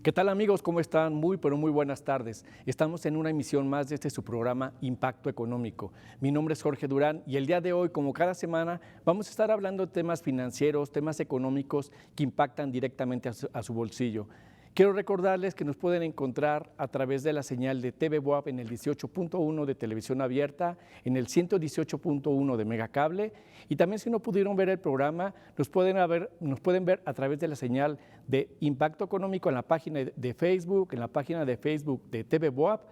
¿Qué tal amigos? ¿Cómo están? Muy, pero muy buenas tardes. Estamos en una emisión más de su programa Impacto Económico. Mi nombre es Jorge Durán y el día de hoy, como cada semana, vamos a estar hablando de temas financieros, temas económicos que impactan directamente a su bolsillo. Quiero recordarles que nos pueden encontrar a través de la señal de TV Boab en el 18.1 de televisión abierta, en el 118.1 de Megacable, y también si no pudieron ver el programa, nos pueden ver a través de la señal de Impacto Económico en la página de Facebook, en la página de Facebook de TV Boab.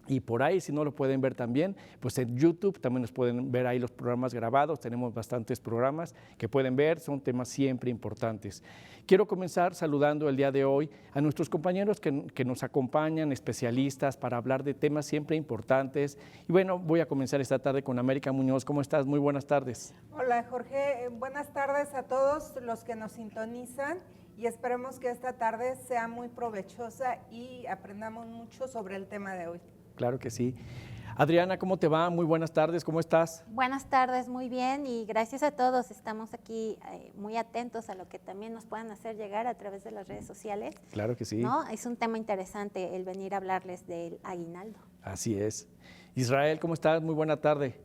Y por ahí, si no lo pueden ver también, pues en YouTube también nos pueden ver ahí los programas grabados. Tenemos bastantes programas que pueden ver, son temas siempre importantes. Quiero comenzar saludando el día de hoy a nuestros compañeros que nos acompañan, especialistas, para hablar de temas siempre importantes. Y bueno, voy a comenzar esta tarde con América Muñoz. ¿Cómo estás? Muy buenas tardes. Hola Jorge, buenas tardes a todos los que nos sintonizan y esperemos que esta tarde sea muy provechosa y aprendamos mucho sobre el tema de hoy. Claro que sí. Adriana, ¿cómo te va? Muy buenas tardes, ¿cómo estás? Buenas tardes, muy bien y gracias a todos. Estamos aquí muy atentos a lo que también nos puedan hacer llegar a través de las redes sociales. Claro que sí. ¿No? Es un tema interesante el venir a hablarles del aguinaldo. Así es. Israel, ¿cómo estás? Muy buena tarde.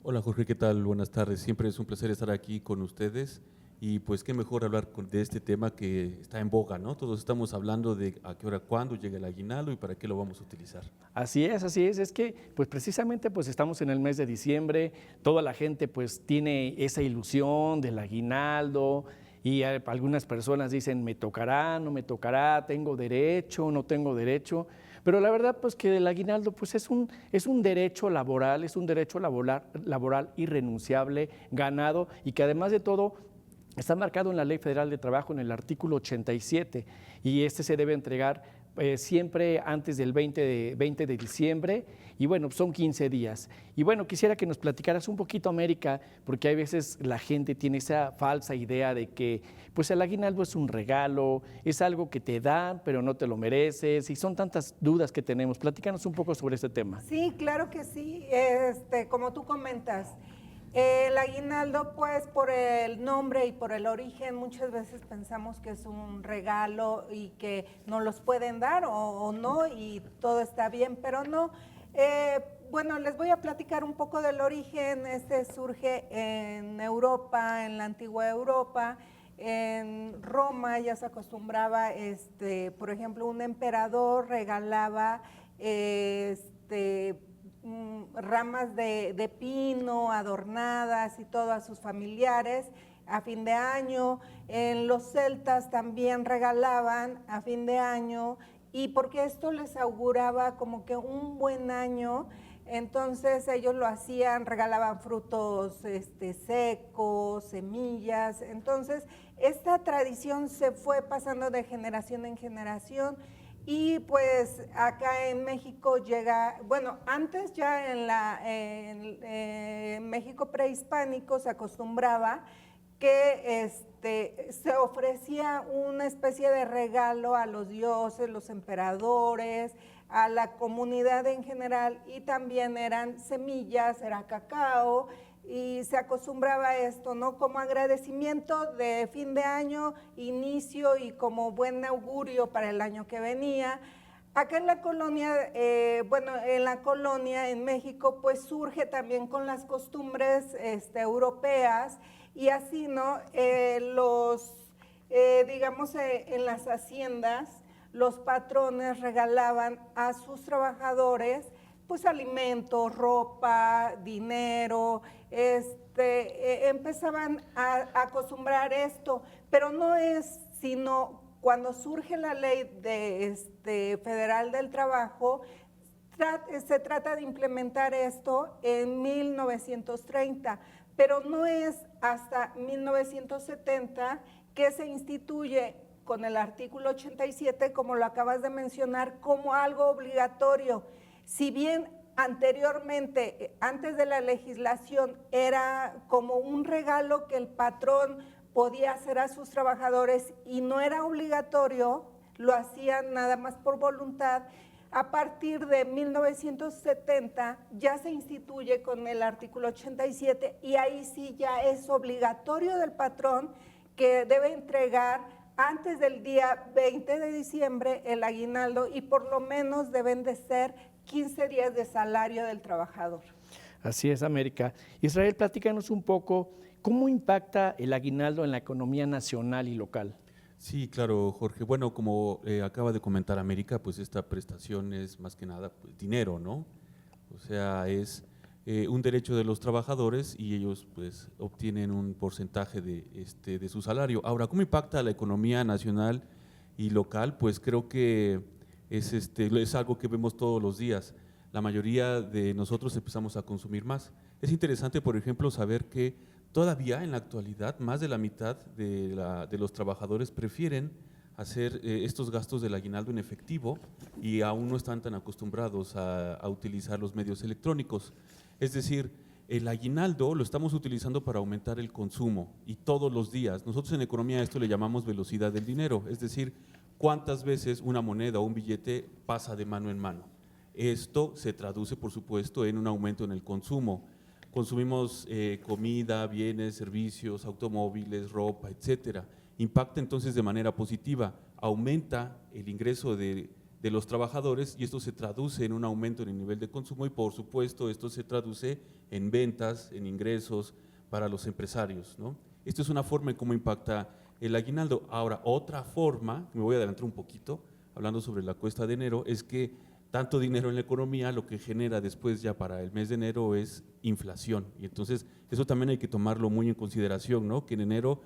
Hola Jorge, ¿qué tal? Buenas tardes. Siempre es un placer estar aquí con ustedes y pues qué mejor hablar de este tema que está en boga, ¿no? Todos estamos hablando de a qué hora, cuándo llega el aguinaldo y para qué lo vamos a utilizar. Así es, es que pues precisamente pues estamos en el mes de diciembre, toda la gente pues tiene esa ilusión del aguinaldo y algunas personas dicen me tocará, no me tocará, tengo derecho, no tengo derecho. Pero la verdad, pues que el aguinaldo pues es un derecho laboral, es un derecho laboral irrenunciable, ganado, y que además de todo está marcado en la Ley Federal de Trabajo en el artículo 87, y este se debe entregar siempre antes del 20 de diciembre, y bueno, son 15 días. Y bueno, quisiera que nos platicaras un poquito, América, porque hay veces la gente tiene esa falsa idea de que pues el aguinaldo es un regalo, es algo que te dan, pero no te lo mereces, y son tantas dudas que tenemos. Platícanos un poco sobre este tema. Sí, claro que sí, como tú comentas. El aguinaldo, pues por el nombre y por el origen, muchas veces pensamos que es un regalo y que nos los pueden dar o no y todo está bien, pero no. Bueno, les voy a platicar un poco del origen. Este surge en Europa, en la antigua Europa. En Roma ya se acostumbraba, por ejemplo, un emperador regalaba ramas de pino adornadas y todo a sus familiares a fin de año. En los celtas también regalaban a fin de año, y porque esto les auguraba como que un buen año, entonces ellos lo hacían, regalaban frutos secos, semillas. Entonces esta tradición se fue pasando de generación en generación. Y pues acá en México llega, bueno, antes ya en México prehispánico se acostumbraba que se ofrecía una especie de regalo a los dioses, los emperadores, a la comunidad en general, y también eran semillas, era cacao, y se acostumbraba a esto, ¿no? Como agradecimiento de fin de año, inicio, y como buen augurio para el año que venía. Acá en la colonia, en México, pues surge también con las costumbres europeas, y así, ¿no? En las haciendas, los patrones regalaban a sus trabajadores pues alimentos, ropa, dinero, empezaban a acostumbrar esto, pero no es sino cuando surge la ley federal del trabajo, se trata de implementar esto en 1930, pero no es hasta 1970 que se instituye con el artículo 87, como lo acabas de mencionar, como algo obligatorio. Si bien anteriormente, antes de la legislación, era como un regalo que el patrón podía hacer a sus trabajadores y no era obligatorio, lo hacían nada más por voluntad, a partir de 1970 ya se instituye con el artículo 87, y ahí sí ya es obligatorio del patrón que debe entregar antes del día 20 de diciembre el aguinaldo y por lo menos deben de ser 15 días de salario del trabajador. Así es, América. Israel, platícanos un poco cómo impacta el aguinaldo en la economía nacional y local. Sí, claro, Jorge. Bueno, como acaba de comentar América, pues esta prestación es más que nada pues, dinero, ¿no? O sea, es un derecho de los trabajadores y ellos pues obtienen un porcentaje de su salario. Ahora, ¿cómo impacta a la economía nacional y local? Pues creo que es algo que vemos todos los días. La mayoría de nosotros empezamos a consumir más. Es interesante, por ejemplo, saber que todavía en la actualidad más de la mitad de los trabajadores prefieren hacer estos gastos del aguinaldo en efectivo y aún no están tan acostumbrados a utilizar los medios electrónicos. Es decir, el aguinaldo lo estamos utilizando para aumentar el consumo y todos los días. Nosotros en economía a esto le llamamos velocidad del dinero, es decir, cuántas veces una moneda o un billete pasa de mano en mano. Esto se traduce, por supuesto, en un aumento en el consumo. Consumimos comida, bienes, servicios, automóviles, ropa, etcétera. Impacta entonces de manera positiva, aumenta el ingreso de los trabajadores y esto se traduce en un aumento en el nivel de consumo y por supuesto esto se traduce en ventas, en ingresos para los empresarios, ¿no? Esto es una forma en cómo impacta el aguinaldo. Ahora, otra forma, me voy a adelantar un poquito, hablando sobre la cuesta de enero, es que tanto dinero en la economía lo que genera después ya para el mes de enero es inflación y entonces eso también hay que tomarlo muy en consideración, ¿no? Que en enero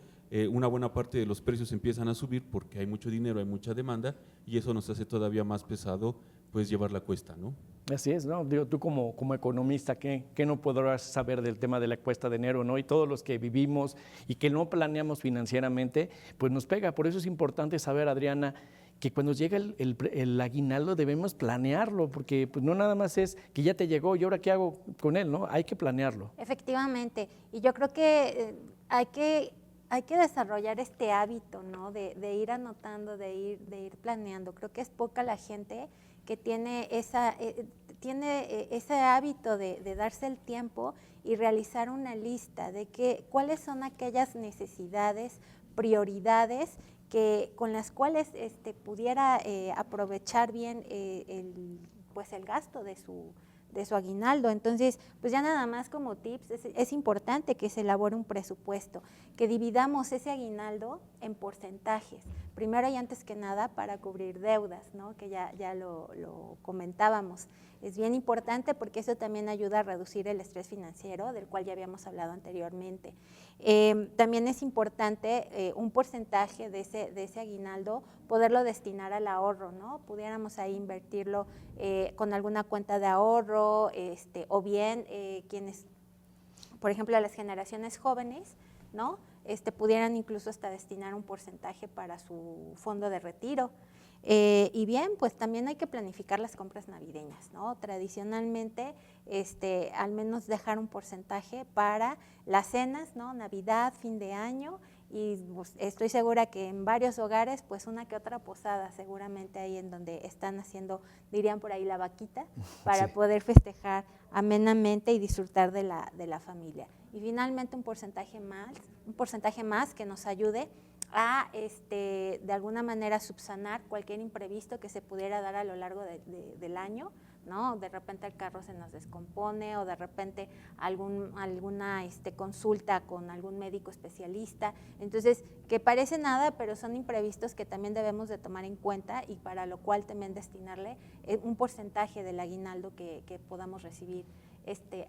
una buena parte de los precios empiezan a subir porque hay mucho dinero, hay mucha demanda y eso nos hace todavía más pesado pues llevar la cuesta, ¿no? Así es, ¿no? Digo, tú como economista, ¿qué no podrás saber del tema de la cuesta de enero, ¿no? Y todos los que vivimos y que no planeamos financieramente, pues nos pega. Por eso es importante saber, Adriana, que cuando llega el aguinaldo debemos planearlo, porque pues no nada más es que ya te llegó y ahora qué hago con él, ¿no? Hay que planearlo. Efectivamente, y yo creo que hay que desarrollar este hábito, ¿no? De ir anotando, de ir planeando. Creo que es poca la gente que tiene ese hábito de darse el tiempo y realizar una lista de cuáles son aquellas necesidades, prioridades con las cuales pudiera aprovechar bien el gasto de su aguinaldo. Entonces, pues ya nada más como tips, es importante que se elabore un presupuesto, que dividamos ese aguinaldo en porcentajes, primero y antes que nada para cubrir deudas, ¿no? Que ya lo comentábamos. Es bien importante porque eso también ayuda a reducir el estrés financiero, del cual ya habíamos hablado anteriormente. También es importante un porcentaje de ese aguinaldo poderlo destinar al ahorro, ¿no? Pudiéramos ahí invertirlo con alguna cuenta de ahorro, o bien quienes, por ejemplo, las generaciones jóvenes, ¿no? Pudieran incluso hasta destinar un porcentaje para su fondo de retiro. Y bien, pues también hay que planificar las compras navideñas, ¿no? Tradicionalmente, al menos dejar un porcentaje para las cenas, ¿no? Navidad, fin de año, y pues, estoy segura que en varios hogares, pues una que otra posada, seguramente ahí en donde están haciendo, dirían por ahí, la vaquita, para Sí. poder festejar amenamente y disfrutar de la familia. Y finalmente un porcentaje más que nos ayude a de alguna manera subsanar cualquier imprevisto que se pudiera dar a lo largo del año, ¿no? De repente el carro se nos descompone o de repente alguna consulta con algún médico especialista. Entonces, que parece nada, pero son imprevistos que también debemos de tomar en cuenta y para lo cual también destinarle un porcentaje del aguinaldo que podamos recibir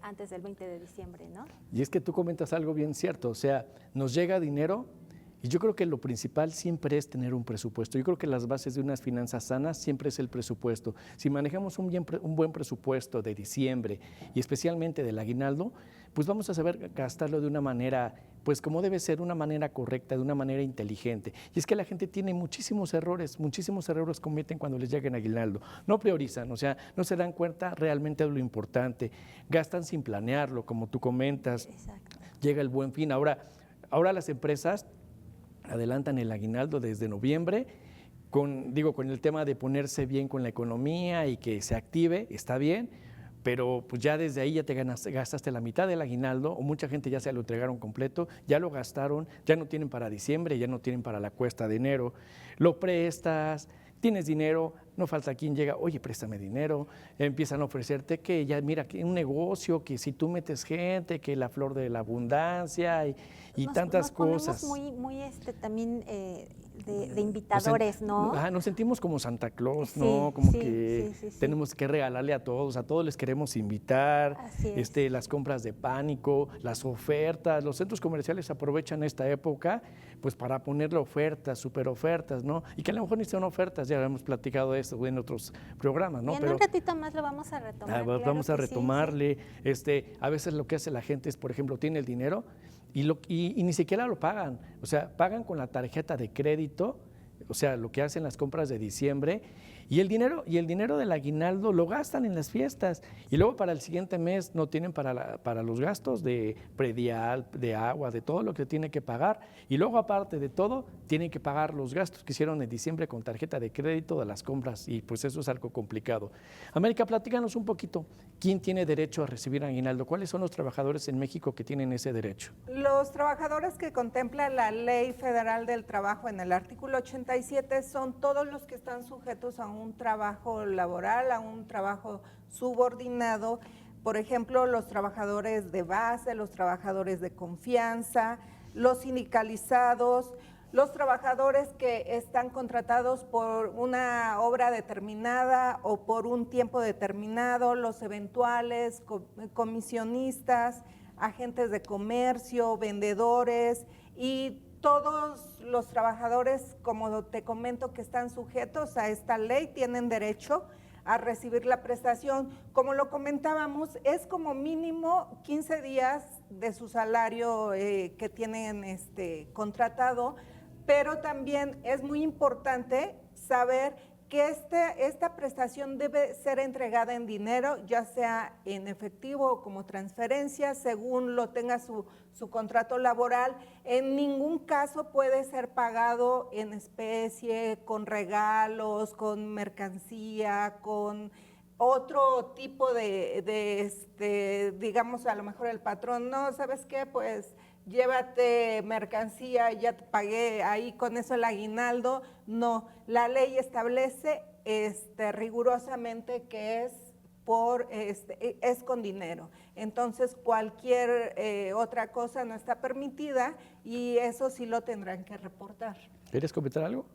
antes del 20 de diciembre, ¿no? Y es que tú comentas algo bien cierto, o sea, nos llega dinero y yo creo que lo principal siempre es tener un presupuesto. Yo creo que las bases de unas finanzas sanas siempre es el presupuesto. Si manejamos un buen presupuesto de diciembre y especialmente del aguinaldo, pues vamos a saber gastarlo de una manera, pues como debe ser, una manera correcta, de una manera inteligente. Y es que la gente tiene muchísimos errores cometen cuando les llega el aguinaldo. No priorizan, o sea, no se dan cuenta realmente de lo importante. Gastan sin planearlo, como tú comentas. Exacto. Llega el Buen Fin. Ahora las empresas adelantan el aguinaldo desde noviembre, con el tema de ponerse bien con la economía y que se active, está bien, pero pues ya desde ahí ya te gastaste la mitad del aguinaldo, o mucha gente ya se lo entregaron completo, ya lo gastaron, ya no tienen para diciembre, ya no tienen para la cuesta de enero, lo prestas, tienes dinero, no falta quien llega, oye, préstame dinero, empiezan a ofrecerte que ya mira, que un negocio, que si tú metes gente, que la flor de la abundancia y tantas cosas. Nos ponemos muy también de invitadores, ¿no? Nos sentimos como Santa Claus, ¿no? Como que sí. tenemos que regalarle a todos les queremos invitar, Así es. las compras de pánico, las ofertas, los centros comerciales aprovechan esta época pues para ponerle ofertas, super ofertas, ¿no? Y que a lo mejor ni son ofertas, ya hemos platicado de esto en otros programas, ¿no? Y en un ratito más lo vamos a retomar. Vamos a claro que sí, retomarle, a veces lo que hace la gente es, por ejemplo, tiene el dinero y ni siquiera lo pagan, o sea, pagan con la tarjeta de crédito, o sea, lo que hacen las compras de diciembre, y el dinero del aguinaldo lo gastan en las fiestas, y luego para el siguiente mes no tienen para los gastos de predial, de agua, de todo lo que tiene que pagar, y luego aparte de todo, tienen que pagar los gastos que hicieron en diciembre con tarjeta de crédito de las compras, y pues eso es algo complicado. América, platícanos un poquito, ¿quién tiene derecho a recibir aguinaldo? ¿Cuáles son los trabajadores en México que tienen ese derecho? Los trabajadores que contempla la Ley Federal del Trabajo en el artículo 87 son todos los que están sujetos a un trabajo laboral, a un trabajo subordinado, por ejemplo, los trabajadores de base, los trabajadores de confianza, los sindicalizados, los trabajadores que están contratados por una obra determinada o por un tiempo determinado, los eventuales, comisionistas, agentes de comercio, vendedores y todos los trabajadores, como te comento, que están sujetos a esta ley, tienen derecho a recibir la prestación. Como lo comentábamos, es como mínimo 15 días de su salario que tienen contratado, pero también es muy importante saber que esta prestación debe ser entregada en dinero, ya sea en efectivo o como transferencia, según lo tenga su contrato laboral. En ningún caso puede ser pagado en especie, con regalos, con mercancía, con otro tipo digamos, a lo mejor el patrón, no, ¿sabes qué? Pues llévate mercancía, ya te pagué ahí con eso el aguinaldo. No, la ley establece rigurosamente que es con dinero. Entonces cualquier otra cosa no está permitida y eso sí lo tendrán que reportar. ¿Quieres comentar algo?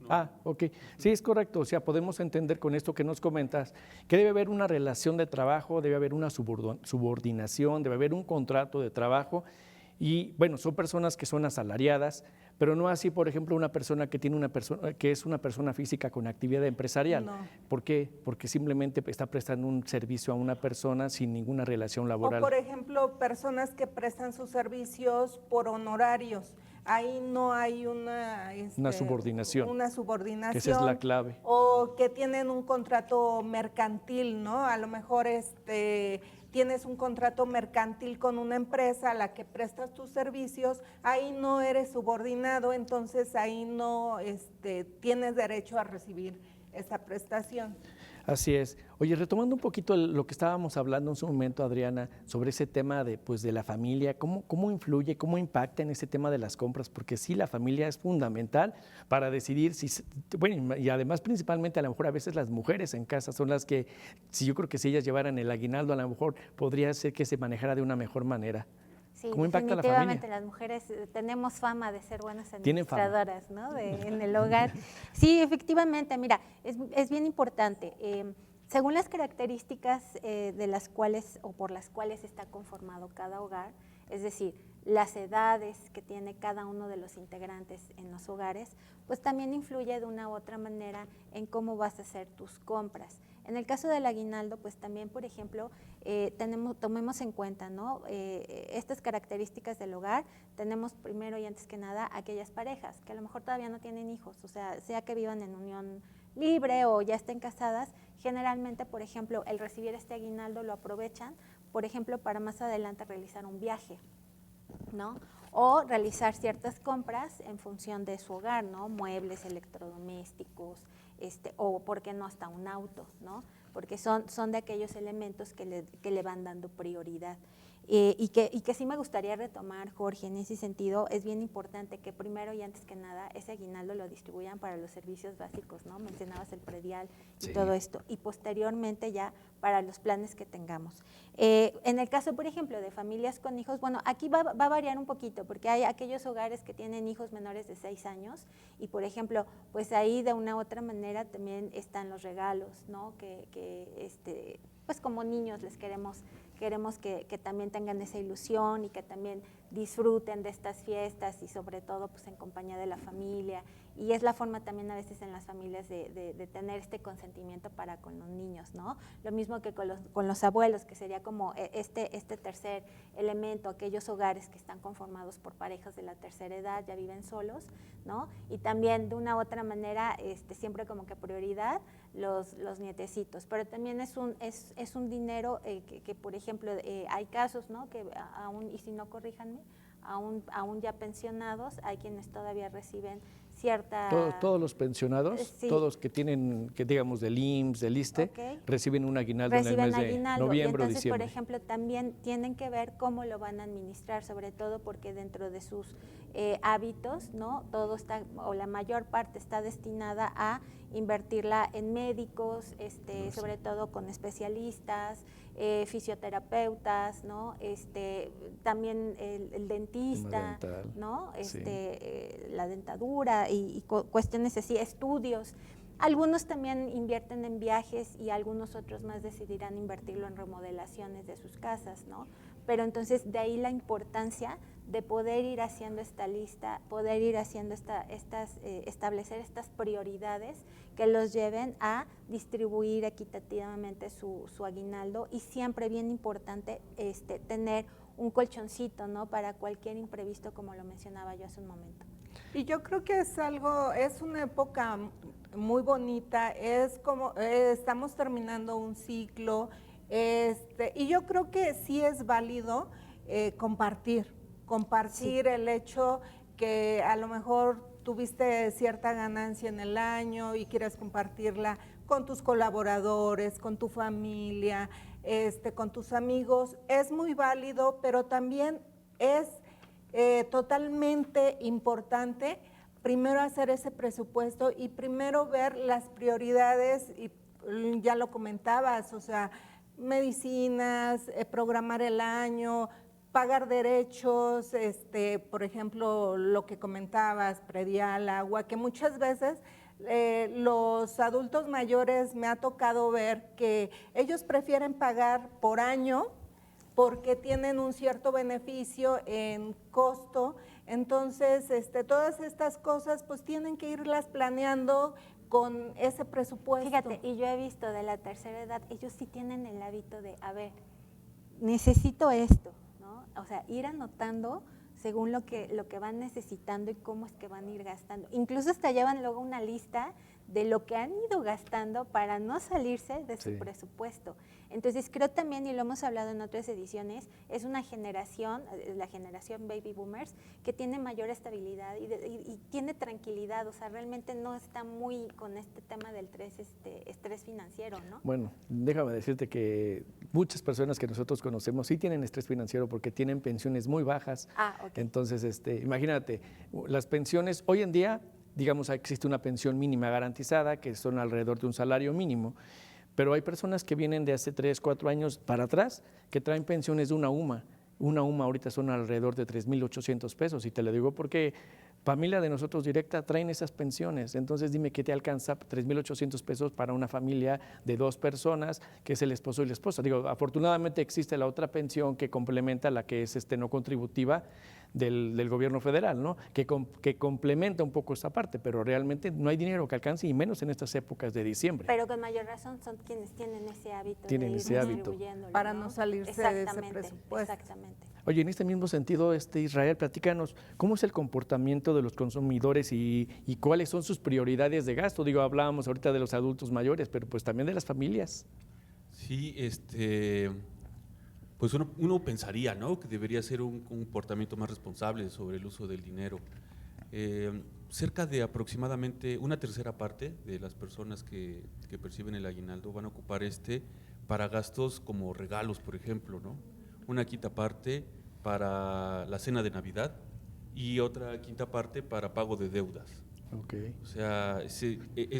No. Ok. Sí, es correcto. O sea, podemos entender con esto que nos comentas que debe haber una relación de trabajo, debe haber una subordinación, debe haber un contrato de trabajo. Y bueno, son personas que son asalariadas, pero no así, por ejemplo, una persona que es una persona física con actividad empresarial. No. ¿Por qué? Porque simplemente está prestando un servicio a una persona sin ninguna relación laboral. O, por ejemplo, personas que prestan sus servicios por honorarios. Ahí no hay una subordinación. Una subordinación. Que esa es la clave. O que tienen un contrato mercantil, ¿no? A lo mejor tienes un contrato mercantil con una empresa a la que prestas tus servicios, ahí no eres subordinado, entonces ahí no tienes derecho a recibir esa prestación. Así es. Oye, retomando un poquito lo que estábamos hablando en su momento, Adriana, sobre ese tema de la familia, ¿cómo influye, cómo impacta en ese tema de las compras? Porque sí, la familia es fundamental para decidir bueno, y además principalmente a lo mejor a veces las mujeres en casa son las que, yo creo que si ellas llevaran el aguinaldo, a lo mejor podría ser que se manejara de una mejor manera. Sí, ¿Cómo impacta la definitivamente familia? las mujeres tenemos fama de ser buenas Tienen fama. administradoras, ¿no? En el hogar. Sí, efectivamente, mira, es bien importante. Según las características de las cuales o por las cuales está conformado cada hogar, es decir, las edades que tiene cada uno de los integrantes en los hogares, pues también influye de una u otra manera en cómo vas a hacer tus compras. En el caso del aguinaldo, pues también, por ejemplo, tomemos en cuenta, ¿no? Estas características del hogar. Tenemos primero y antes que nada aquellas parejas que a lo mejor todavía no tienen hijos, o sea que vivan en unión libre o ya estén casadas. Generalmente, por ejemplo, el recibir este aguinaldo lo aprovechan, por ejemplo, para más adelante realizar un viaje, ¿no? O realizar ciertas compras en función de su hogar, ¿no? Muebles, electrodomésticos, o por qué no hasta un auto, ¿no? porque son de aquellos elementos que le van dando prioridad. Y que sí me gustaría retomar, Jorge, en ese sentido, es bien importante que primero y antes que nada ese aguinaldo lo distribuyan para los servicios básicos, ¿no? Mencionabas el predial y todo esto, y posteriormente ya para los planes que tengamos. En el caso, por ejemplo, de familias con hijos, bueno, aquí va a variar un poquito, porque hay aquellos hogares que tienen hijos menores de 6 años, y por ejemplo, pues ahí de una u otra manera también están los regalos, ¿no? Pues como niños les queremos que también tengan esa ilusión y que también disfruten de estas fiestas y sobre todo pues en compañía de la familia, y es la forma también a veces en las familias de tener este consentimiento para con los niños, ¿no? Lo mismo que con los abuelos, que sería como este tercer elemento, aquellos hogares que están conformados por parejas de la tercera edad, ya viven solos, ¿no? Y también de una u otra manera siempre como que prioridad los nietecitos, pero también es un dinero que por ejemplo hay casos, ¿no? Que aún, y si no corríjanme, aún ya pensionados, hay quienes todavía reciben cierta… Todos los pensionados, sí. todos que tienen, que digamos del IMSS, del ISSSTE, reciben un aguinaldo en el mes de noviembre o entonces, diciembre. por ejemplo, también tienen que ver cómo lo van a administrar, sobre todo porque dentro de sus hábitos, ¿no? Todo está, o la mayor parte está destinada a invertirla en médicos, sobre todo con especialistas, fisioterapeutas, ¿no? También el dentista, ¿no? La dentadura y cuestiones así, estudios. Algunos también invierten en viajes y algunos otros más decidirán invertirlo en remodelaciones de sus casas, ¿no? Pero entonces de ahí la importancia de poder ir haciendo esta lista, poder ir haciendo establecer estas prioridades que los lleven a distribuir equitativamente su aguinaldo, y siempre bien importante tener un colchoncito, ¿no? Para cualquier imprevisto, como lo mencionaba yo hace un momento. Y yo creo que es una época muy bonita, es como estamos terminando un ciclo, y yo creo que sí es válido compartir sí. El hecho que a lo mejor tuviste cierta ganancia en el año y quieres compartirla con tus colaboradores, con tu familia, con tus amigos, es muy válido, pero también es totalmente importante primero hacer ese presupuesto y primero ver las prioridades, y ya lo comentabas, o sea, medicinas, programar el año, pagar derechos, por ejemplo, lo que comentabas, predial, agua, que muchas veces los adultos mayores me ha tocado ver que ellos prefieren pagar por año porque tienen un cierto beneficio en costo. Entonces, todas estas cosas pues tienen que irlas planeando con ese presupuesto. Fíjate, y yo he visto de la tercera edad, ellos sí tienen el hábito de, a ver, necesito esto, ¿no? O sea, ir anotando según lo que van necesitando y cómo es que van a ir gastando. Incluso hasta llevan luego una lista de lo que han ido gastando para no salirse de su presupuesto. Entonces creo también, y lo hemos hablado en otras ediciones, es una generación, la generación baby boomers, que tiene mayor estabilidad y tiene tranquilidad, o sea, realmente no está muy con este tema del estrés financiero, ¿no? Bueno, déjame decirte que muchas personas que nosotros conocemos sí tienen estrés financiero porque tienen pensiones muy bajas. Entonces, imagínate, las pensiones hoy en día, digamos, existe una pensión mínima garantizada que son alrededor de un salario mínimo, pero hay personas que vienen de hace 3, 4 años para atrás que traen pensiones de una UMA. Una UMA ahorita son alrededor de 3,800 pesos, y te lo digo porque familia de nosotros directa traen esas pensiones. Entonces dime qué te alcanza 3,800 pesos para una familia de 2 personas, que es el esposo y la esposa. Digo, afortunadamente existe la otra pensión que complementa la que es no contributiva del gobierno federal, ¿no? Que complementa un poco esta parte, pero realmente no hay dinero que alcance, y menos en estas épocas de diciembre. Pero con mayor razón son quienes tienen ese hábito para no salirse de ese presupuesto. Exactamente. Oye, en este mismo sentido, Israel, platícanos, ¿cómo es el comportamiento de los consumidores y cuáles son sus prioridades de gasto? Digo, hablábamos ahorita de los adultos mayores, pero pues también de las familias. Sí, pues uno pensaría, ¿no?, que debería ser un comportamiento más responsable sobre el uso del dinero. Cerca de aproximadamente una tercera parte de las personas que perciben el aguinaldo van a ocupar para gastos como regalos, por ejemplo, ¿no? Una quinta parte para la cena de Navidad y otra quinta parte para pago de deudas. Okay. O sea,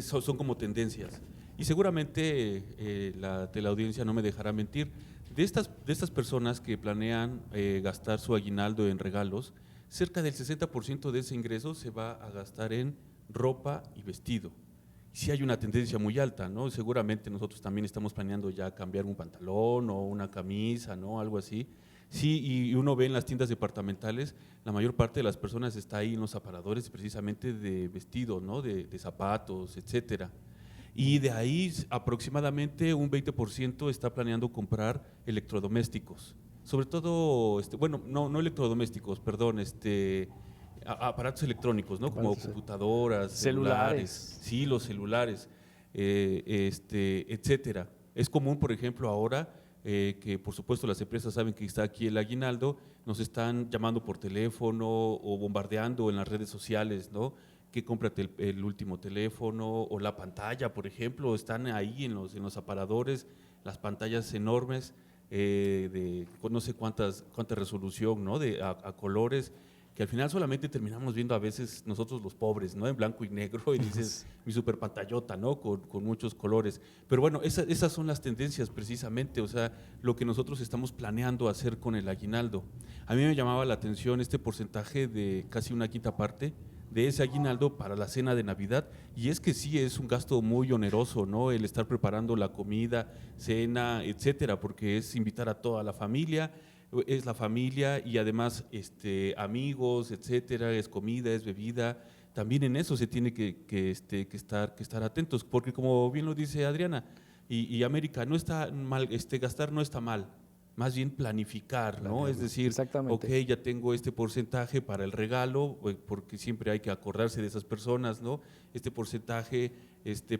son como tendencias. Y seguramente la teleaudiencia no me dejará mentir. De estas personas que planean gastar su aguinaldo en regalos, cerca del 60% de ese ingreso se va a gastar en ropa y vestido. Sí hay una tendencia muy alta, ¿no? Seguramente nosotros también estamos planeando ya cambiar un pantalón o una camisa, ¿no? Algo así. Sí, y uno ve en las tiendas departamentales, la mayor parte de las personas está ahí en los aparadores precisamente de vestidos, ¿no? De zapatos, etcétera. Y de ahí aproximadamente un 20% está planeando comprar electrodomésticos. Sobre todo, bueno, no electrodomésticos, perdón, aparatos electrónicos, ¿no? Como computadoras, celulares. Sí, los celulares, etcétera. Es común, por ejemplo, ahora que por supuesto las empresas saben que está aquí el aguinaldo, nos están llamando por teléfono o bombardeando en las redes sociales, ¿no? Que cómprate el último teléfono o la pantalla, por ejemplo, están ahí en los aparadores, las pantallas enormes de no sé cuánta resolución, ¿no? A colores, que al final solamente terminamos viendo a veces nosotros los pobres, ¿no? En blanco y negro, y dices, mi super pantallota, ¿no? Con muchos colores. Pero bueno, esas son las tendencias precisamente, o sea, lo que nosotros estamos planeando hacer con el aguinaldo. A mí me llamaba la atención este porcentaje de casi una quinta parte de ese aguinaldo para la cena de Navidad, y es que sí es un gasto muy oneroso, ¿no? El estar preparando la comida, cena, etcétera, porque es invitar a toda la familia, es la familia y además amigos, etcétera, es comida, es bebida. También en eso se tiene que estar atentos, porque como bien lo dice Adriana y América, no está mal, gastar no está mal, más bien planificar, ¿no? Es decir, ok, ya tengo este porcentaje para el regalo, porque siempre hay que acordarse de esas personas, ¿no? Este porcentaje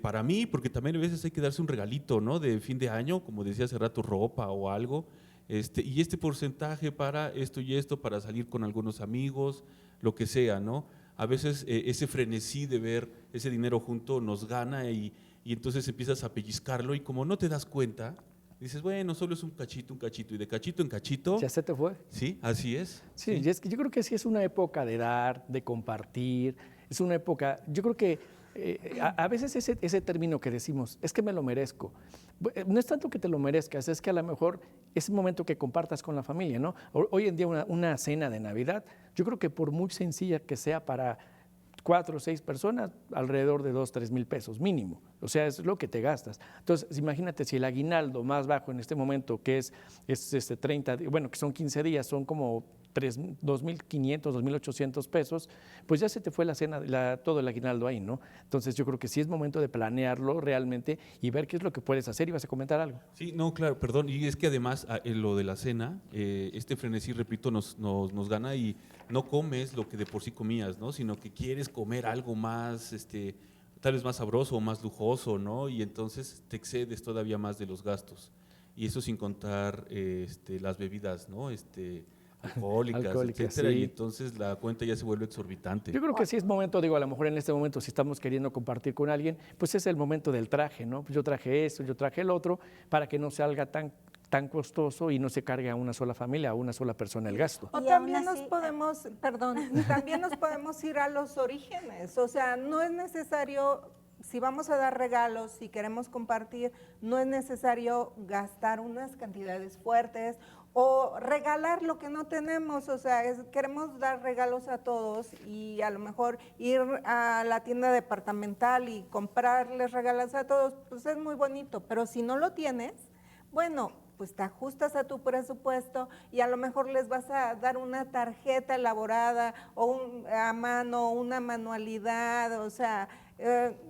para mí, porque también a veces hay que darse un regalito, ¿no? De fin de año, como decía hace rato, ropa o algo. Y este porcentaje para esto y esto, para salir con algunos amigos, lo que sea, ¿no? A veces ese frenesí de ver ese dinero junto nos gana y entonces empiezas a pellizcarlo y como no te das cuenta, dices, bueno, solo es un cachito, y de cachito en cachito. ¿Ya se te fue? Sí, así es. Sí, y es que yo creo que sí es una época de dar, de compartir, es una época, yo creo que a veces ese término que decimos, es que me lo merezco, no es tanto que te lo merezcas, es que a lo mejor es el momento que compartas con la familia, ¿no? Hoy en día una cena de Navidad, yo creo que por muy sencilla que sea para 4 o 6 personas, alrededor de 2, 3 mil pesos mínimo, o sea, es lo que te gastas. Entonces, imagínate si el aguinaldo más bajo en este momento, que es 30, bueno, que son 15 días, son como 2.500, 2.800 pesos, pues ya se te fue la cena, todo el aguinaldo ahí, ¿no? Entonces yo creo que sí es momento de planearlo realmente y ver qué es lo que puedes hacer. ¿Ibas a comentar algo? Sí, no, claro, perdón, y es que además lo de la cena, frenesí, repito, nos gana y no comes lo que de por sí comías, ¿no? Sino que quieres comer algo más, tal vez más sabroso o más lujoso, ¿no? Y entonces te excedes todavía más de los gastos. Y eso sin contar las bebidas, ¿no? Alcohólicas, etcétera, sí. Y entonces la cuenta ya se vuelve exorbitante. Yo creo que sí es momento, digo, a lo mejor en este momento si estamos queriendo compartir con alguien, pues es el momento del traje, ¿no? Pues yo traje esto, yo traje el otro, para que no salga tan costoso y no se cargue a una sola familia, a una sola persona el gasto. O también nos podemos, también nos podemos ir a los orígenes, o sea, no es necesario, si vamos a dar regalos, si queremos compartir, no es necesario gastar unas cantidades fuertes o regalar lo que no tenemos, o sea, queremos dar regalos a todos y a lo mejor ir a la tienda departamental y comprarles regalos a todos, pues es muy bonito, pero si no lo tienes, bueno, pues te ajustas a tu presupuesto y a lo mejor les vas a dar una tarjeta elaborada o a mano, una manualidad, o sea,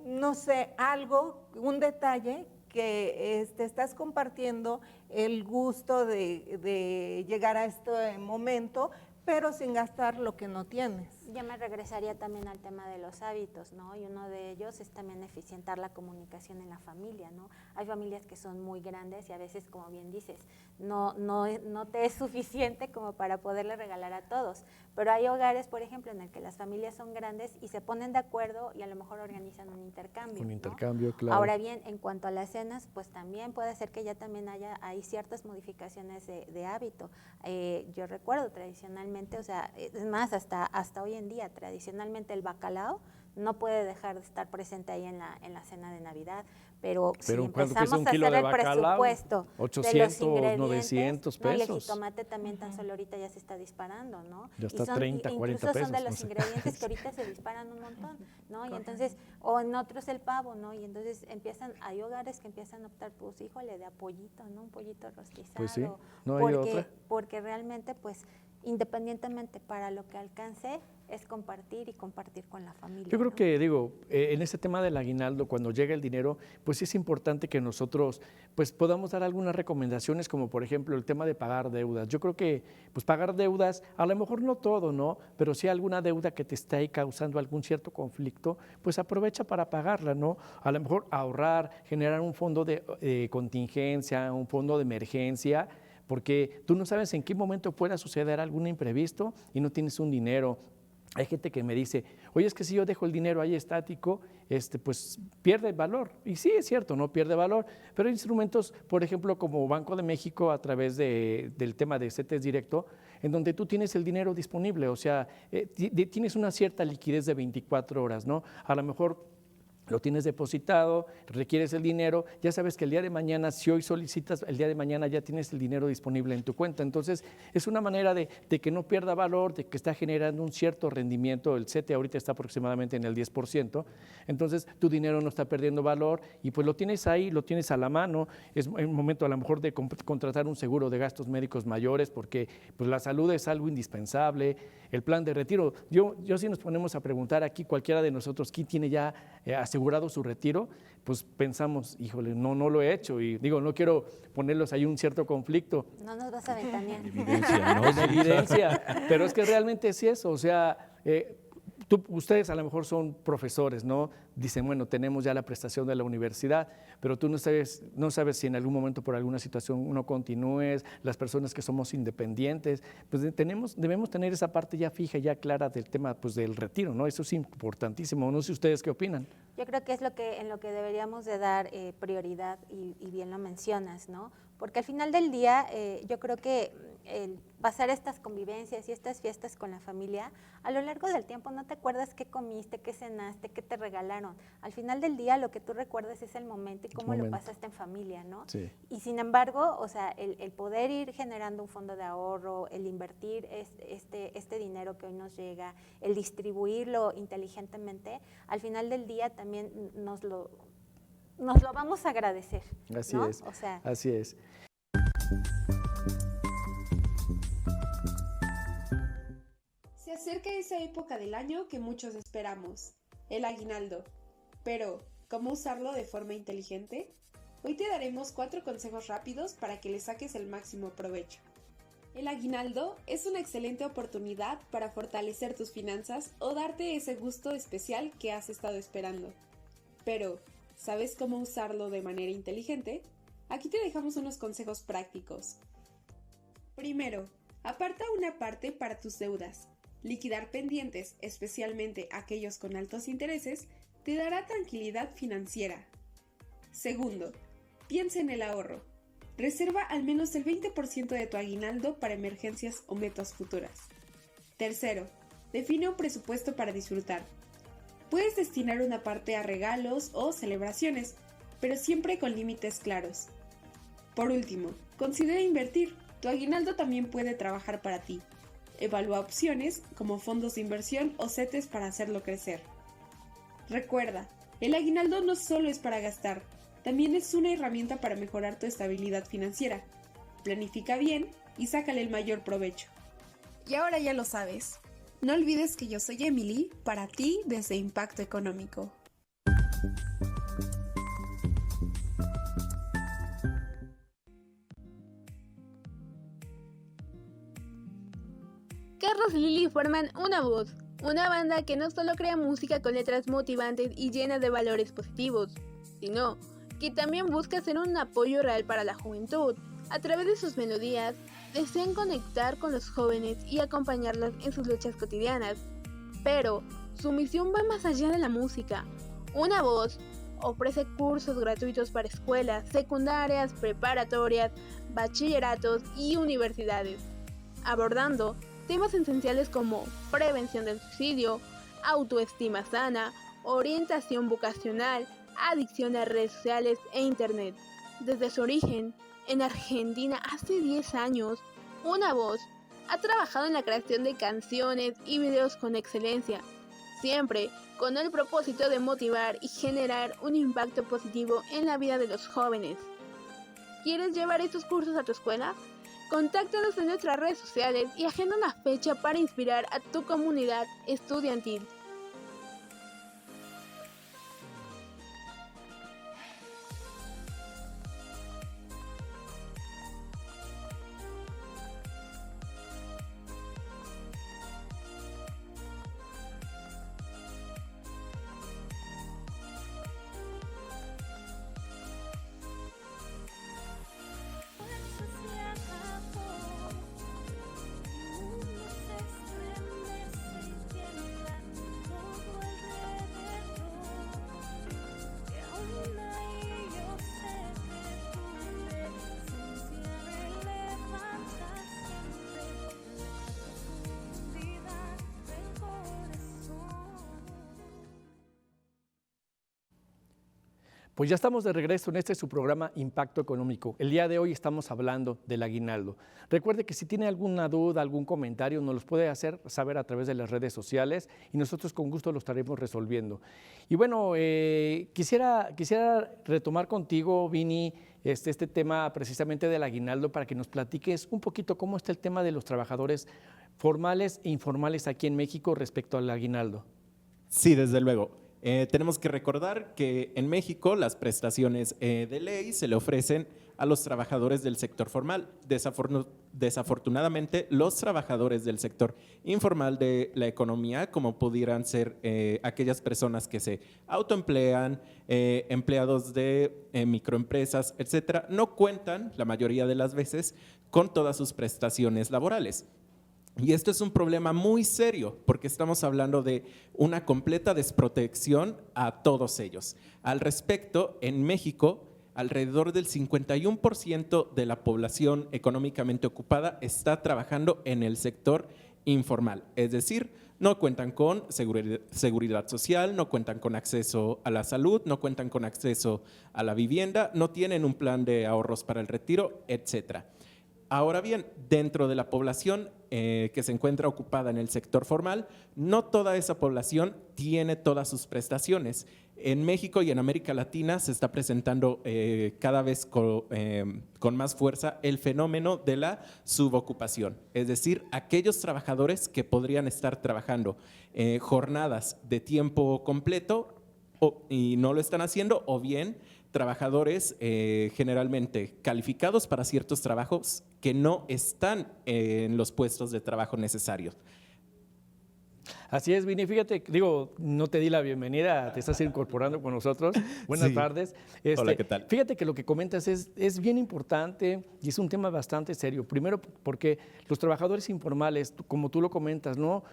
no sé, algo, un detalle que estás compartiendo el gusto de llegar a este momento, pero sin gastar lo que no tienes. Yo me regresaría también al tema de los hábitos, ¿no? Y uno de ellos es también eficientar la comunicación en la familia, ¿no? Hay familias que son muy grandes y a veces, como bien dices, no te es suficiente como para poderle regalar a todos. Pero hay hogares, por ejemplo, en el que las familias son grandes y se ponen de acuerdo y a lo mejor organizan un intercambio. Un ¿no? intercambio, claro. Ahora bien, en cuanto a las cenas, pues también puede ser que ya también hay ciertas modificaciones de hábito. Yo recuerdo tradicionalmente, o sea, es más, hasta hoy en día, tradicionalmente el bacalao no puede dejar de estar presente ahí en la cena de Navidad, pero si ¿cuánto empezamos cuesta un a kilo hacer de el bacalao? presupuesto 800, de los ingredientes, 900 ¿no? Y el pesos. jitomate también tan solo ahorita ya se está disparando, ¿no? Ya está y son, 30, 40 incluso pesos. son de no los sé. ingredientes que ahorita se disparan un montón, ¿no? Y entonces, o en otros el pavo, ¿no? Y entonces hay hogares que empiezan a optar, pues, híjole, de a pollito, ¿no? Un pollito rostizado. Pues sí, no hay otra. Porque realmente, pues, independientemente para lo que alcance, es compartir y compartir con la familia. Yo creo ¿no? que, en este tema del aguinaldo, cuando llega el dinero, pues sí es importante que nosotros pues podamos dar algunas recomendaciones, como por ejemplo el tema de pagar deudas. Yo creo que pues pagar deudas, a lo mejor no todo, ¿no? Pero si hay alguna deuda que te está ahí causando algún cierto conflicto, pues aprovecha para pagarla, ¿no? A lo mejor ahorrar, generar un fondo de contingencia, un fondo de emergencia, porque tú no sabes en qué momento pueda suceder algún imprevisto y no tienes un dinero. Hay gente que me dice, oye, es que si yo dejo el dinero ahí estático, pues pierde valor. Y sí, es cierto, no pierde valor, pero hay instrumentos, por ejemplo, como Banco de México a través del tema de CETES Directo, en donde tú tienes el dinero disponible, o sea, tienes una cierta liquidez de 24 horas, ¿no? A lo mejor lo tienes depositado, requieres el dinero, ya sabes que el día de mañana, si hoy solicitas, el día de mañana ya tienes el dinero disponible en tu cuenta. Entonces, es una manera de que no pierda valor, de que está generando un cierto rendimiento. El CETE ahorita está aproximadamente en el 10%, entonces tu dinero no está perdiendo valor y pues lo tienes ahí, lo tienes a la mano. Es un momento a lo mejor de contratar un seguro de gastos médicos mayores porque pues la salud es algo indispensable. El plan de retiro, yo si nos ponemos a preguntar aquí, cualquiera de nosotros, ¿quién tiene ya asegurado su retiro? Pues pensamos, híjole, no lo he hecho y digo, no quiero ponerlos ahí un cierto conflicto. No nos vas a ventanear. Evidencia, ¿no? En evidencia, pero es que realmente es eso, o sea, ustedes a lo mejor son profesores, ¿no? Dicen, bueno, tenemos ya la prestación de la universidad, pero tú no sabes si en algún momento por alguna situación no continúes, las personas que somos independientes, pues debemos tener esa parte ya fija, ya clara del tema pues, del retiro, ¿no? Eso es importantísimo. No sé ustedes qué opinan. Yo creo que es en lo que deberíamos de dar prioridad y bien lo mencionas, ¿no? Porque al final del día yo creo que el pasar estas convivencias y estas fiestas con la familia, a lo largo del tiempo no te acuerdas qué comiste, qué cenaste, qué te regalaron. Al final del día lo que tú recuerdas es el momento y cómo lo pasaste en familia, ¿no? Sí. Y sin embargo, o sea, el poder ir generando un fondo de ahorro, el invertir este dinero que hoy nos llega, el distribuirlo inteligentemente, al final del día también nos lo vamos a agradecer. Así ¿no? es. O sea, así es. Se acerca esa época del año que muchos esperamos, el aguinaldo. Pero, ¿cómo usarlo de forma inteligente? Hoy te daremos 4 consejos rápidos para que le saques el máximo provecho. El aguinaldo es una excelente oportunidad para fortalecer tus finanzas o darte ese gusto especial que has estado esperando. Pero, ¿sabes cómo usarlo de manera inteligente? Aquí te dejamos unos consejos prácticos. Primero, aparta una parte para tus deudas. Liquidar pendientes, especialmente aquellos con altos intereses, te dará tranquilidad financiera. Segundo, piensa en el ahorro. Reserva al menos el 20% de tu aguinaldo para emergencias o metas futuras. Tercero, define un presupuesto para disfrutar. Puedes destinar una parte a regalos o celebraciones, pero siempre con límites claros. Por último, considera invertir. Tu aguinaldo también puede trabajar para ti. Evalúa opciones como fondos de inversión o CETES para hacerlo crecer. Recuerda, el aguinaldo no solo es para gastar, también es una herramienta para mejorar tu estabilidad financiera. Planifica bien y sácale el mayor provecho. Y ahora ya lo sabes. No olvides que yo soy Emily, para ti desde Impacto Económico. Carlos y Lili forman Una Voz, una banda que no solo crea música con letras motivantes y llenas de valores positivos, sino que también busca ser un apoyo real para la juventud. A través de sus melodías, desean conectar con los jóvenes y acompañarlos en sus luchas cotidianas. Pero su misión va más allá de la música. Una Voz ofrece cursos gratuitos para escuelas, secundarias, preparatorias, bachilleratos y universidades, abordando temas esenciales como prevención del suicidio, autoestima sana, orientación vocacional, adicción a redes sociales e internet. Desde su origen, en Argentina hace 10 años, Una Voz ha trabajado en la creación de canciones y videos con excelencia, siempre con el propósito de motivar y generar un impacto positivo en la vida de los jóvenes. ¿Quieres llevar estos cursos a tu escuela? Contáctanos en nuestras redes sociales y agenda una fecha para inspirar a tu comunidad estudiantil. Pues ya estamos de regreso en su programa Impacto Económico. El día de hoy estamos hablando del aguinaldo. Recuerde que si tiene alguna duda, algún comentario, nos los puede hacer saber a través de las redes sociales y nosotros con gusto lo estaremos resolviendo. Y bueno, quisiera retomar contigo, Vini, este tema precisamente del aguinaldo para que nos platiques un poquito cómo está el tema de los trabajadores formales e informales aquí en México respecto al aguinaldo. Sí, desde luego. Tenemos que recordar que en México las prestaciones de ley se le ofrecen a los trabajadores del sector formal. Desafortunadamente, los trabajadores del sector informal de la economía, como pudieran ser aquellas personas que se autoemplean, empleados de microempresas, etcétera, no cuentan, la mayoría de las veces, con todas sus prestaciones laborales. Y esto es un problema muy serio porque estamos hablando de una completa desprotección a todos ellos. Al respecto, en México, alrededor del 51% de la población económicamente ocupada está trabajando en el sector informal, es decir, no cuentan con seguridad social, no cuentan con acceso a la salud, no cuentan con acceso a la vivienda, no tienen un plan de ahorros para el retiro, etcétera. Ahora bien, dentro de la población que se encuentra ocupada en el sector formal, no toda esa población tiene todas sus prestaciones. En México y en América Latina se está presentando cada vez con más fuerza el fenómeno de la subocupación, es decir, aquellos trabajadores que podrían estar trabajando jornadas de tiempo completo y no lo están haciendo, o bien trabajadores generalmente calificados para ciertos trabajos que no están en los puestos de trabajo necesarios. Así es, Vini, fíjate, no te di la bienvenida, te estás incorporando con nosotros. Buenas tardes. Hola, ¿qué tal? Fíjate que lo que comentas es bien importante y es un tema bastante serio. Primero, porque los trabajadores informales, como tú lo comentas, ¿no?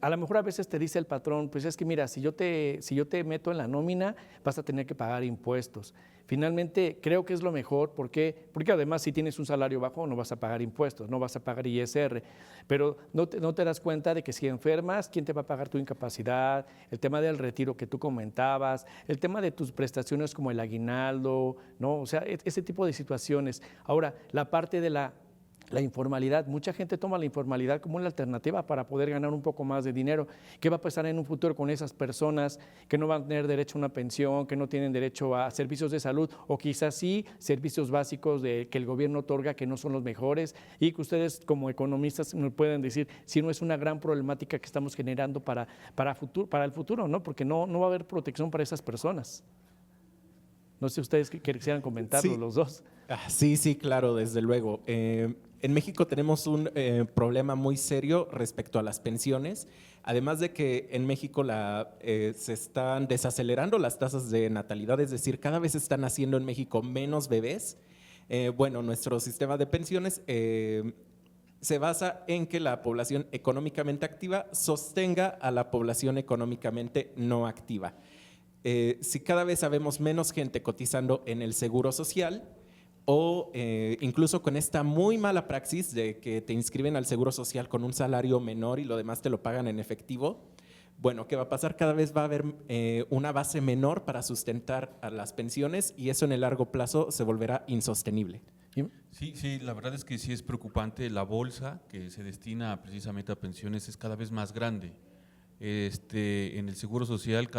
A lo mejor a veces te dice el patrón, pues es que mira, si yo te meto en la nómina, vas a tener que pagar impuestos. Finalmente, creo que es lo mejor, porque además si tienes un salario bajo no vas a pagar impuestos, no vas a pagar ISR, pero no te das cuenta de que si enfermas, ¿quién te va a pagar tu incapacidad? El tema del retiro que tú comentabas, el tema de tus prestaciones como el aguinaldo, ¿no? O sea, ese tipo de situaciones. Ahora, la parte de la informalidad, mucha gente toma la informalidad como una alternativa para poder ganar un poco más de dinero. ¿Qué va a pasar en un futuro con esas personas que no van a tener derecho a una pensión, que no tienen derecho a servicios de salud o quizás sí servicios básicos que el gobierno otorga que no son los mejores y que ustedes como economistas me pueden decir si no es una gran problemática que estamos generando para el futuro, ¿no? Porque no va a haber protección para esas personas. No sé ustedes quisieran comentarlo, Sí. los dos. Sí, claro, desde luego. En México tenemos un problema muy serio respecto a las pensiones, además de que en México se están desacelerando las tasas de natalidad, es decir, cada vez están naciendo en México menos bebés. Bueno, nuestro sistema de pensiones se basa en que la población económicamente activa sostenga a la población económicamente no activa. Si cada vez habemos menos gente cotizando en el seguro social, o incluso con esta muy mala praxis de que te inscriben al seguro social con un salario menor y lo demás te lo pagan en efectivo, bueno, ¿qué va a pasar? Cada vez va a haber una base menor para sustentar a las pensiones y eso en el largo plazo se volverá insostenible. Sí, la verdad es que sí es preocupante. La bolsa que se destina precisamente a pensiones es cada vez más grande. En el Seguro Social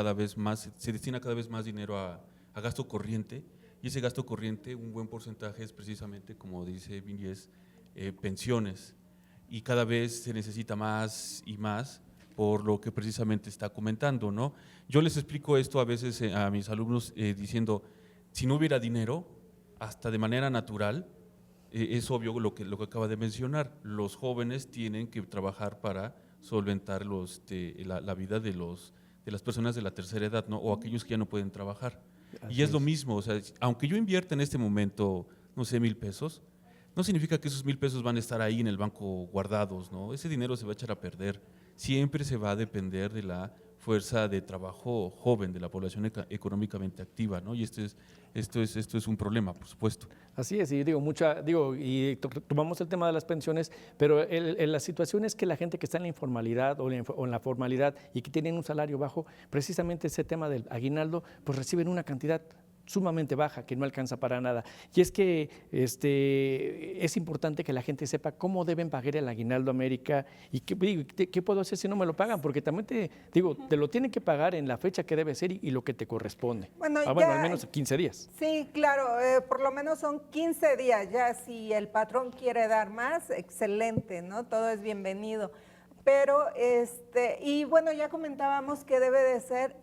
se destina cada vez más dinero a gasto corriente. Y ese gasto corriente, un buen porcentaje es precisamente, como dice Vini, pensiones. Y cada vez se necesita más y más por lo que precisamente está comentando, ¿no? Yo les explico esto a veces a mis alumnos diciendo, si no hubiera dinero, hasta de manera natural, es obvio lo que acaba de mencionar, los jóvenes tienen que trabajar para solventar la vida de las personas de la tercera edad, ¿no? O aquellos que ya no pueden trabajar. Y es lo mismo, o sea, aunque yo invierta en este momento, no sé, 1,000 pesos, no significa que esos 1,000 pesos van a estar ahí en el banco guardados, ¿no? Ese dinero se va a echar a perder. Siempre se va a depender de la fuerza de trabajo joven, de la población económicamente activa, ¿no? Y esto es un problema, por supuesto. Así es, y tomamos el tema de las pensiones, pero la situación es que la gente que está en la informalidad o en la formalidad y que tienen un salario bajo, precisamente ese tema del aguinaldo, pues reciben una cantidad sumamente baja, que no alcanza para nada. Y es que es importante que la gente sepa cómo deben pagar el aguinaldo a América y qué puedo hacer si no me lo pagan, porque también te lo tienen que pagar en la fecha que debe ser y lo que te corresponde. Bueno, al menos 15 días. Sí, claro, por lo menos son 15 días, ya si el patrón quiere dar más, excelente, ¿no? Todo es bienvenido. Pero, y bueno, ya comentábamos que debe de ser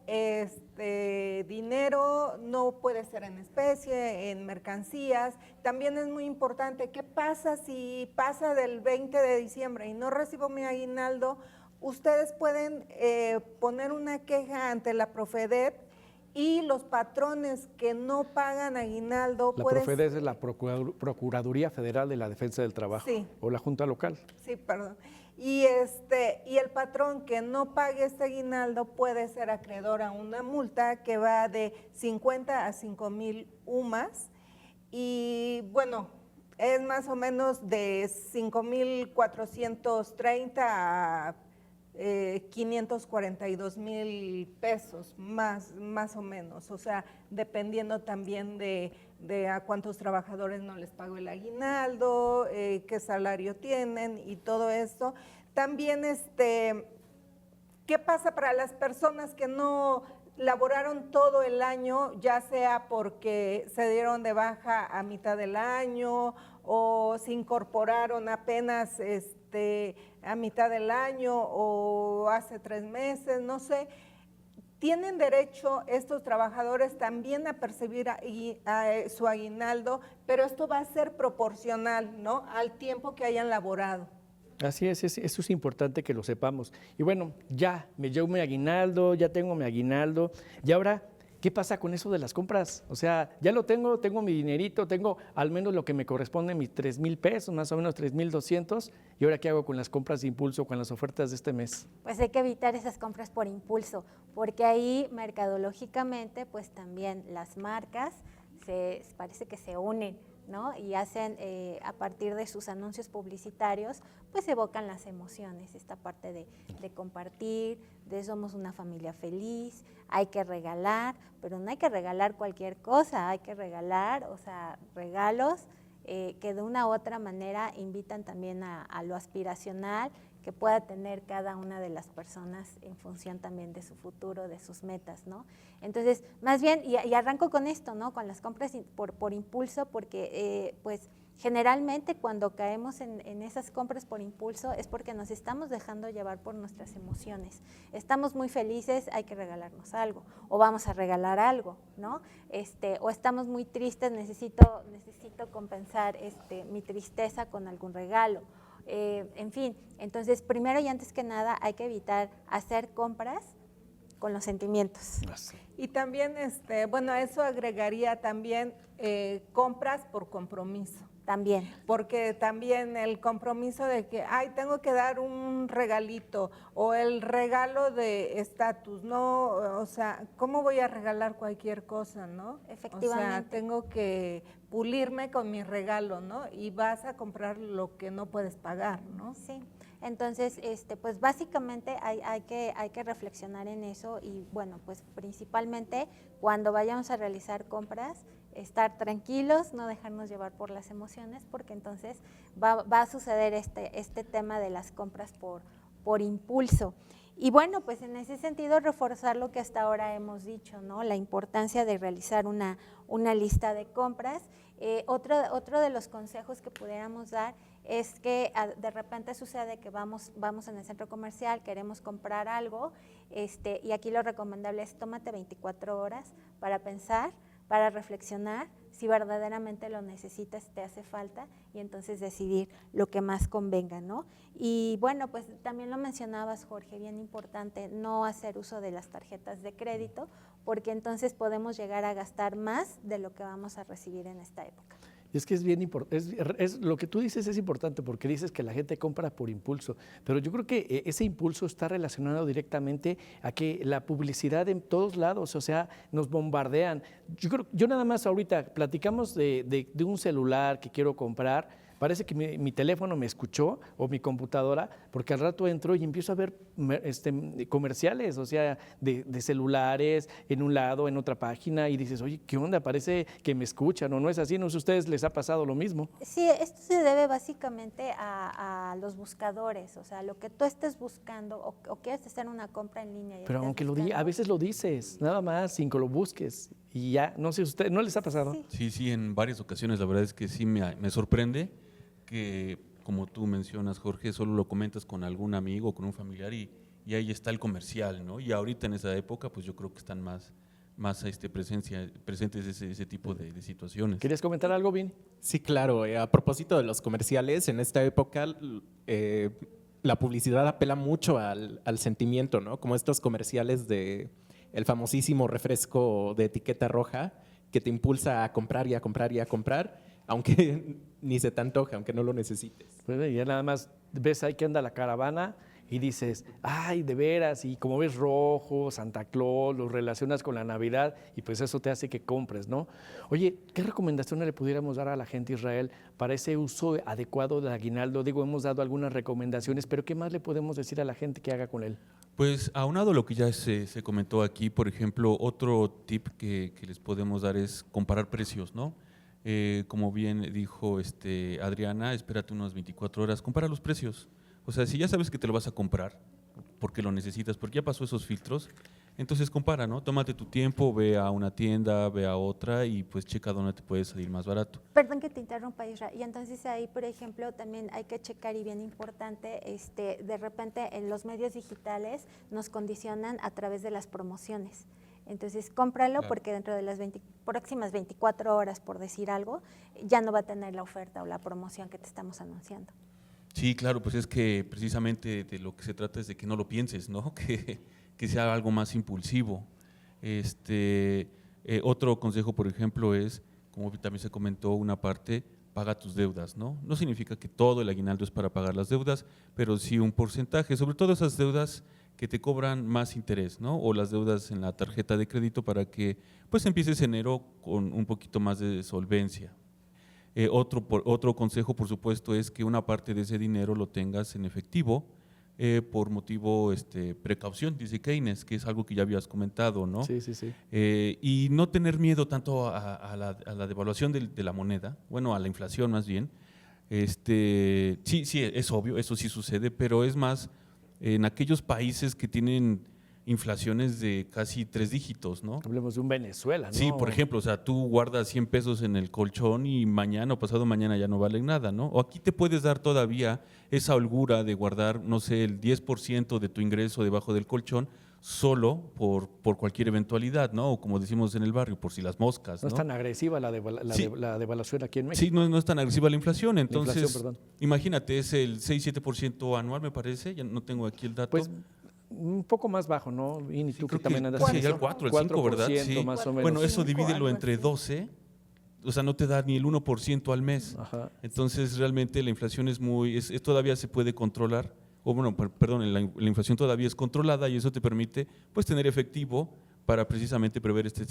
dinero, no puede ser en especie, en mercancías. También es muy importante, ¿qué pasa si pasa del 20 de diciembre y no recibo mi aguinaldo? Ustedes pueden poner una queja ante la Profedet y los patrones que no pagan aguinaldo… La Profedet es la Procuraduría Federal de la Defensa del Trabajo, sí, o la Junta Local. Sí, perdón. Y el patrón que no pague este aguinaldo puede ser acreedor a una multa que va de 50 a 5,000 UMAS y bueno, es más o menos de 5,430 a 542,000 pesos, más o menos, o sea, dependiendo también de a cuántos trabajadores no les pago el aguinaldo, qué salario tienen y todo esto. También, ¿qué pasa para las personas que no laboraron todo el año, ya sea porque se dieron de baja a mitad del año o se incorporaron apenas a mitad del año o hace 3 meses, no sé? Tienen derecho estos trabajadores también a percibir su aguinaldo, pero esto va a ser proporcional, ¿no?, al tiempo que hayan laborado. Así es, eso es importante que lo sepamos. Y bueno, ya me llegó mi aguinaldo, ya tengo mi aguinaldo, y ahora, ¿qué pasa con eso de las compras? O sea, ya lo tengo mi dinerito, tengo al menos lo que me corresponde, mis 3,000 pesos, más o menos 3,200, ¿y ahora qué hago con las compras de impulso, con las ofertas de este mes? Pues hay que evitar esas compras por impulso, porque ahí mercadológicamente, pues también las marcas parece que se unen, ¿no? Y hacen, a partir de sus anuncios publicitarios, pues evocan las emociones, esta parte de compartir, de somos una familia feliz, hay que regalar, pero no hay que regalar cualquier cosa, hay que regalar, o sea, regalos que de una u otra manera invitan también a lo aspiracional que pueda tener cada una de las personas en función también de su futuro, de sus metas, ¿no? Entonces, más bien, y arranco con esto, ¿no?, con las compras por impulso, porque pues Generalmente cuando caemos en esas compras por impulso es porque nos estamos dejando llevar por nuestras emociones. Estamos muy felices, hay que regalarnos algo, o vamos a regalar algo, ¿no? O estamos muy tristes, necesito compensar mi tristeza con algún regalo. En fin, entonces primero y antes que nada hay que evitar hacer compras con los sentimientos. Y también, bueno, eso agregaría también compras por compromiso. También. Porque también el compromiso de que, ay, tengo que dar un regalito o el regalo de estatus, ¿no? O sea, ¿cómo voy a regalar cualquier cosa, no? Efectivamente. O sea, tengo que pulirme con mi regalo, ¿no? Y vas a comprar lo que no puedes pagar, ¿no? Sí. Entonces, pues básicamente hay que reflexionar en eso y bueno, pues principalmente cuando vayamos a realizar compras, estar tranquilos, no dejarnos llevar por las emociones, porque entonces va a suceder este tema de las compras por impulso. Y bueno, pues en ese sentido reforzar lo que hasta ahora hemos dicho, ¿no? La importancia de realizar una lista de compras. Otro de los consejos que pudiéramos dar es que de repente sucede que vamos en el centro comercial, queremos comprar algo, y aquí lo recomendable es tómate 24 horas para pensar, para reflexionar si verdaderamente lo necesitas, te hace falta, y entonces decidir lo que más convenga, ¿no? Y bueno, pues también lo mencionabas, Jorge, bien importante, no hacer uso de las tarjetas de crédito, porque entonces podemos llegar a gastar más de lo que vamos a recibir en esta época. Y es que es bien importante, lo que tú dices es importante porque dices que la gente compra por impulso, pero yo creo que ese impulso está relacionado directamente a que la publicidad en todos lados, o sea, nos bombardean. Yo nada más ahorita platicamos de un celular que quiero comprar, parece que mi teléfono me escuchó o mi computadora, porque al rato entro y empiezo a ver comerciales, o sea, de celulares en un lado, en otra página, y dices, oye, ¿qué onda? Parece que me escuchan, o no es así, no sé si a ustedes les ha pasado lo mismo. Sí, esto se debe básicamente a los buscadores, o sea, lo que tú estés buscando o quieres hacer una compra en línea. Pero aunque a veces lo dices, nada más, sin que lo busques, y ya, no sé, ¿usted no les ha pasado? Sí, en varias ocasiones, la verdad es que sí me sorprende que, como tú mencionas, Jorge, solo lo comentas con algún amigo, con un familiar y ahí está el comercial, ¿no? Y ahorita en esa época, pues yo creo que están más presentes ese tipo de situaciones. ¿Querías comentar algo, Vini? Sí, claro. A propósito de los comerciales, en esta época la publicidad apela mucho al sentimiento, ¿no? Como estos comerciales de el famosísimo refresco de etiqueta roja que te impulsa a comprar y a comprar y a comprar, aunque ni se te antoja, aunque no lo necesites. Pues ya nada más ves ahí que anda la caravana y dices, ay, de veras, y como ves rojo, Santa Claus, lo relacionas con la Navidad y pues eso te hace que compres, ¿no? Oye, ¿qué recomendaciones le pudiéramos dar a la gente, Israel, para ese uso adecuado del aguinaldo? Digo, hemos dado algunas recomendaciones, pero ¿qué más le podemos decir a la gente que haga con él? Pues aunado a lo que ya se comentó aquí, por ejemplo, otro tip que les podemos dar es comparar precios, ¿no? Como bien dijo Adriana, espérate unas 24 horas, compara los precios. O sea, si ya sabes que te lo vas a comprar porque lo necesitas, porque ya pasó esos filtros, entonces compara, ¿no? Tómate tu tiempo, ve a una tienda, ve a otra y pues checa dónde te puede salir más barato. Perdón que te interrumpa, Isra. Y entonces ahí, por ejemplo, también hay que checar, y bien importante, de repente en los medios digitales nos condicionan a través de las promociones. Entonces, cómpralo, claro, porque dentro de las próximas 24 horas, por decir algo, ya no va a tener la oferta o la promoción que te estamos anunciando. Sí, claro, pues es que precisamente de lo que se trata es de que no lo pienses, ¿no? Que sea algo más impulsivo. Otro consejo, por ejemplo, es, como también se comentó una parte, paga tus deudas, ¿no? No significa que todo el aguinaldo es para pagar las deudas, pero sí un porcentaje, sobre todo esas deudas que te cobran más interés, ¿no? O las deudas en la tarjeta de crédito para que pues empieces enero con un poquito más de solvencia. Otro consejo, por supuesto, es que una parte de ese dinero lo tengas en efectivo por motivo precaución, dice Keynes, que es algo que ya habías comentado, ¿no? Sí, sí, sí. Y no tener miedo tanto a la devaluación de la moneda, bueno, a la inflación más bien. Sí, es obvio, eso sí sucede, pero es más en aquellos países que tienen inflaciones de casi 3 dígitos, ¿no? Hablemos de un Venezuela, ¿no? Sí, por ejemplo, o sea, tú guardas 100 pesos en el colchón y mañana o pasado mañana ya no valen nada, ¿no? O aquí te puedes dar todavía esa holgura de guardar, no sé, el 10% de tu ingreso debajo del colchón solo por cualquier eventualidad, ¿no? O como decimos en el barrio, por si las moscas, No ¿no? es tan agresiva Sí. la devaluación aquí en México. Sí, no es tan agresiva la inflación, entonces, inflación, perdón. imagínate, es el 6-7% anual, me parece, ya no tengo aquí el dato. Pues un poco más bajo, ¿no? Y tú que creo también que andas sí, en el eso. 4, el 5, ¿verdad? 4%, Sí. más o menos. Bueno, eso 5, divídelo algo entre así. 12, o sea, no te da ni el 1% al mes. Ajá. Entonces, realmente la inflación todavía se puede controlar, o bueno, perdón, la inflación todavía es controlada y eso te permite pues tener efectivo para precisamente prever este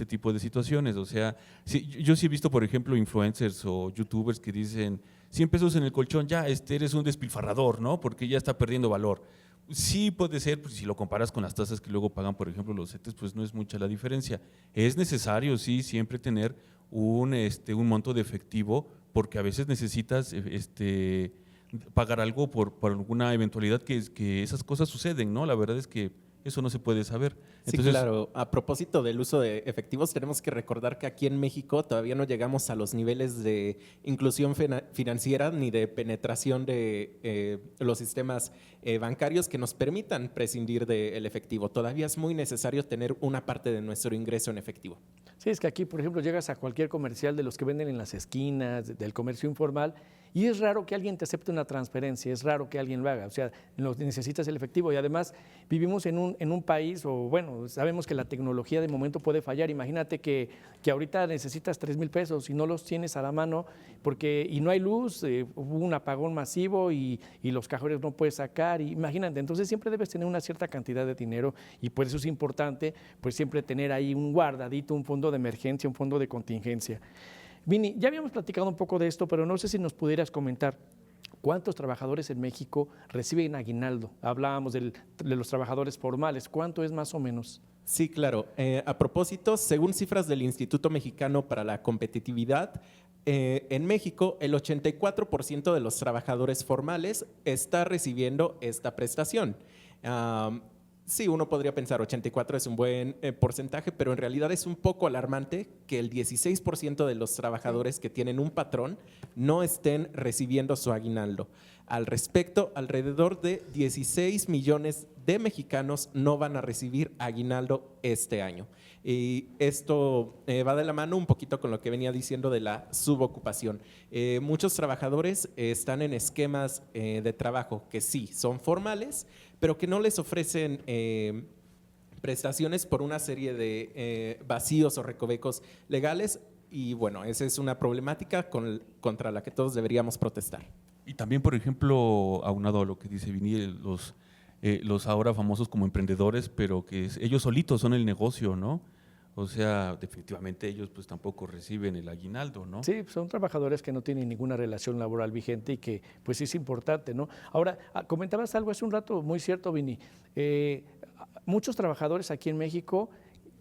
tipo de situaciones. O sea, yo sí he visto, por ejemplo, influencers o youtubers que dicen 100 pesos en el colchón, ya eres un despilfarrador, ¿no? Porque ya está perdiendo valor. Sí puede ser, pues, si lo comparas con las tasas que luego pagan, por ejemplo, los CETES, pues no es mucha la diferencia. Es necesario, sí, siempre tener un monto de efectivo, porque a veces necesitas pagar algo por alguna eventualidad que esas cosas suceden, ¿no? La verdad es que eso no se puede saber. Sí, claro. A propósito del uso de efectivos, tenemos que recordar que aquí en México todavía no llegamos a los niveles de inclusión financiera ni de penetración de los sistemas bancarios que nos permitan prescindir del efectivo. Todavía es muy necesario tener una parte de nuestro ingreso en efectivo. Sí, es que aquí, por ejemplo, llegas a cualquier comercial de los que venden en las esquinas, del comercio informal, y es raro que alguien te acepte una transferencia, es raro que alguien lo haga, o sea, necesitas el efectivo y además vivimos en un país, o bueno, sabemos que la tecnología de momento puede fallar. Imagínate que ahorita necesitas 3,000 pesos y no los tienes a la mano y no hay luz, hubo un apagón masivo y los cajones no puedes sacar, imagínate, entonces siempre debes tener una cierta cantidad de dinero y por eso es importante pues siempre tener ahí un guardadito, un fondo de emergencia, un fondo de contingencia. Vini, ya habíamos platicado un poco de esto, pero no sé si nos pudieras comentar cuántos trabajadores en México reciben aguinaldo. Hablábamos de los trabajadores formales, ¿cuánto es más o menos? Sí, claro. A propósito, según cifras del Instituto Mexicano para la Competitividad, en México el 84% de los trabajadores formales está recibiendo esta prestación. Sí, uno podría pensar 84 es un buen porcentaje, pero en realidad es un poco alarmante que el 16% de los trabajadores que tienen un patrón no estén recibiendo su aguinaldo. Al respecto, alrededor de 16 millones de mexicanos no van a recibir aguinaldo este año. Y esto va de la mano un poquito con lo que venía diciendo de la subocupación. Muchos trabajadores están en esquemas de trabajo que sí son formales, pero que no les ofrecen prestaciones por una serie de vacíos o recovecos legales y bueno, esa es una problemática contra la que todos deberíamos protestar. Y también, por ejemplo, aunado a lo que dice Vini, los ahora famosos como emprendedores, pero que ellos solitos son el negocio, ¿no? O sea, definitivamente ellos pues tampoco reciben el aguinaldo, ¿no? Sí, son trabajadores que no tienen ninguna relación laboral vigente y que pues es importante, ¿no? Ahora, comentabas algo hace un rato muy cierto, Vini. Muchos trabajadores aquí en México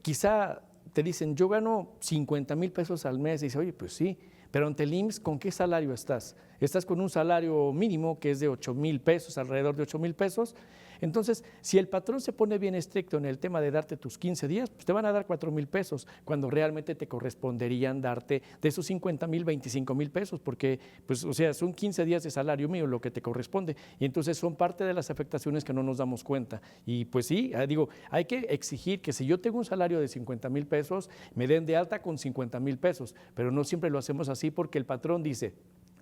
quizá te dicen, yo gano 50,000 pesos al mes. Y dice, oye, pues sí, pero ante el IMSS, ¿con qué salario estás? Estás con un salario mínimo que es de 8,000 pesos, alrededor de 8,000 pesos. Entonces, si el patrón se pone bien estricto en el tema de darte tus 15 días, pues te van a dar 4,000 pesos, cuando realmente te corresponderían darte de esos 50,000, 25,000 pesos, porque, pues, o sea, son 15 días de salario mío lo que te corresponde. Y entonces son parte de las afectaciones que no nos damos cuenta. Y pues sí, digo, hay que exigir que si yo tengo un salario de 50,000 pesos, me den de alta con 50,000 pesos, pero no siempre lo hacemos así porque el patrón dice,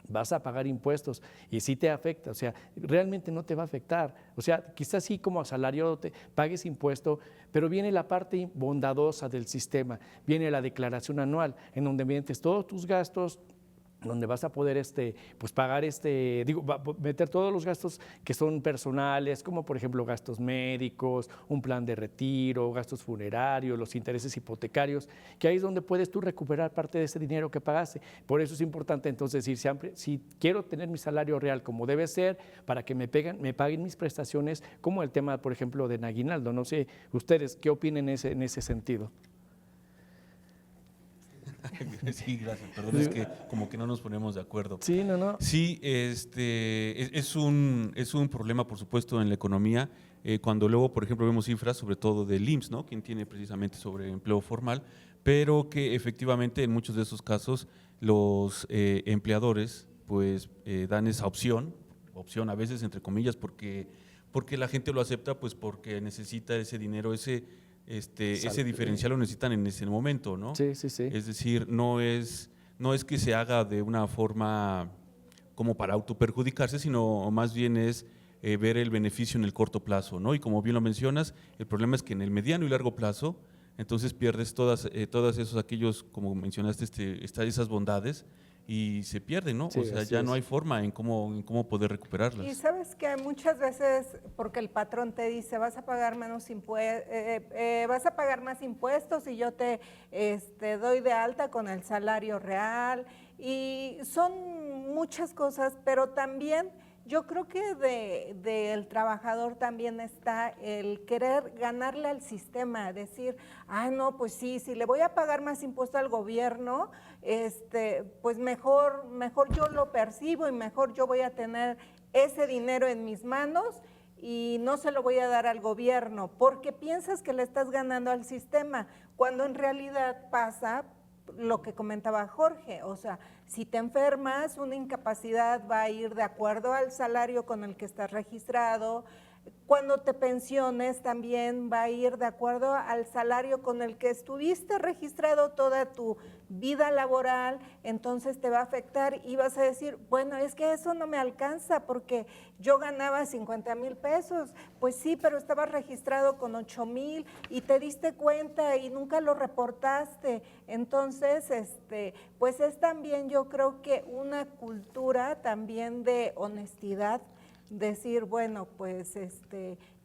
vas a pagar impuestos y sí te afecta, o sea, realmente no te va a afectar, o sea, quizás sí como asalariado te pagues impuesto, pero viene la parte bondadosa del sistema, viene la declaración anual, en donde metes todos tus gastos, donde vas a poder pues pagar meter todos los gastos que son personales, como por ejemplo gastos médicos, un plan de retiro, gastos funerarios, los intereses hipotecarios, que ahí es donde puedes tú recuperar parte de ese dinero que pagaste. Por eso es importante entonces decir siempre, si quiero tener mi salario real como debe ser, para que me paguen mis prestaciones, como el tema, por ejemplo, de aguinaldo. No sé, ustedes, ¿qué opinen en ese sentido? Sí, gracias. Perdón, es que como que no nos ponemos de acuerdo. Sí, no. Sí, es un problema, por supuesto, en la economía. Cuando luego, por ejemplo, vemos cifras, sobre todo del IMSS, ¿no? Quien tiene precisamente sobre empleo formal, pero que efectivamente en muchos de esos casos los empleadores pues dan esa opción a veces entre comillas, porque la gente lo acepta, pues porque necesita ese dinero, ese diferencial lo necesitan en ese momento, ¿no? Sí. Es decir, no es que se haga de una forma como para autoperjudicarse, sino más bien es ver el beneficio en el corto plazo, ¿no? Y como bien lo mencionas, el problema es que en el mediano y largo plazo, entonces pierdes todas esos aquellos, como mencionaste, esas bondades y se pierden, ¿no? Sí, o sea, ya no hay forma en cómo poder recuperarlas. Y sabes que muchas veces, porque el patrón te dice, vas a pagar más impuestos y yo te doy de alta con el salario real, y son muchas cosas, pero también yo creo que del trabajador también está el querer ganarle al sistema, decir, no, pues sí, si le voy a pagar más impuesto al gobierno, pues mejor yo lo percibo y mejor yo voy a tener ese dinero en mis manos y no se lo voy a dar al gobierno, porque piensas que le estás ganando al sistema, cuando en realidad pasa lo que comentaba Jorge, o sea, si te enfermas, una incapacidad va a ir de acuerdo al salario con el que estás registrado. Cuando te pensiones también va a ir de acuerdo al salario con el que estuviste registrado toda tu vida laboral, entonces te va a afectar y vas a decir, bueno, es que eso no me alcanza porque yo ganaba 50,000 pesos, pues sí, pero estabas registrado con 8,000 y te diste cuenta y nunca lo reportaste, entonces, pues es también yo creo que una cultura también de honestidad, decir, bueno, pues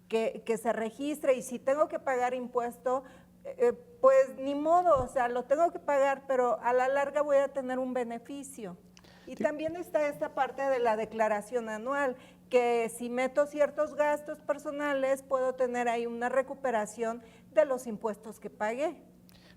que se registre y si tengo que pagar impuesto, pues ni modo, o sea, lo tengo que pagar, pero a la larga voy a tener un beneficio. Y también está esta parte de la declaración anual, que si meto ciertos gastos personales, puedo tener ahí una recuperación de los impuestos que pagué.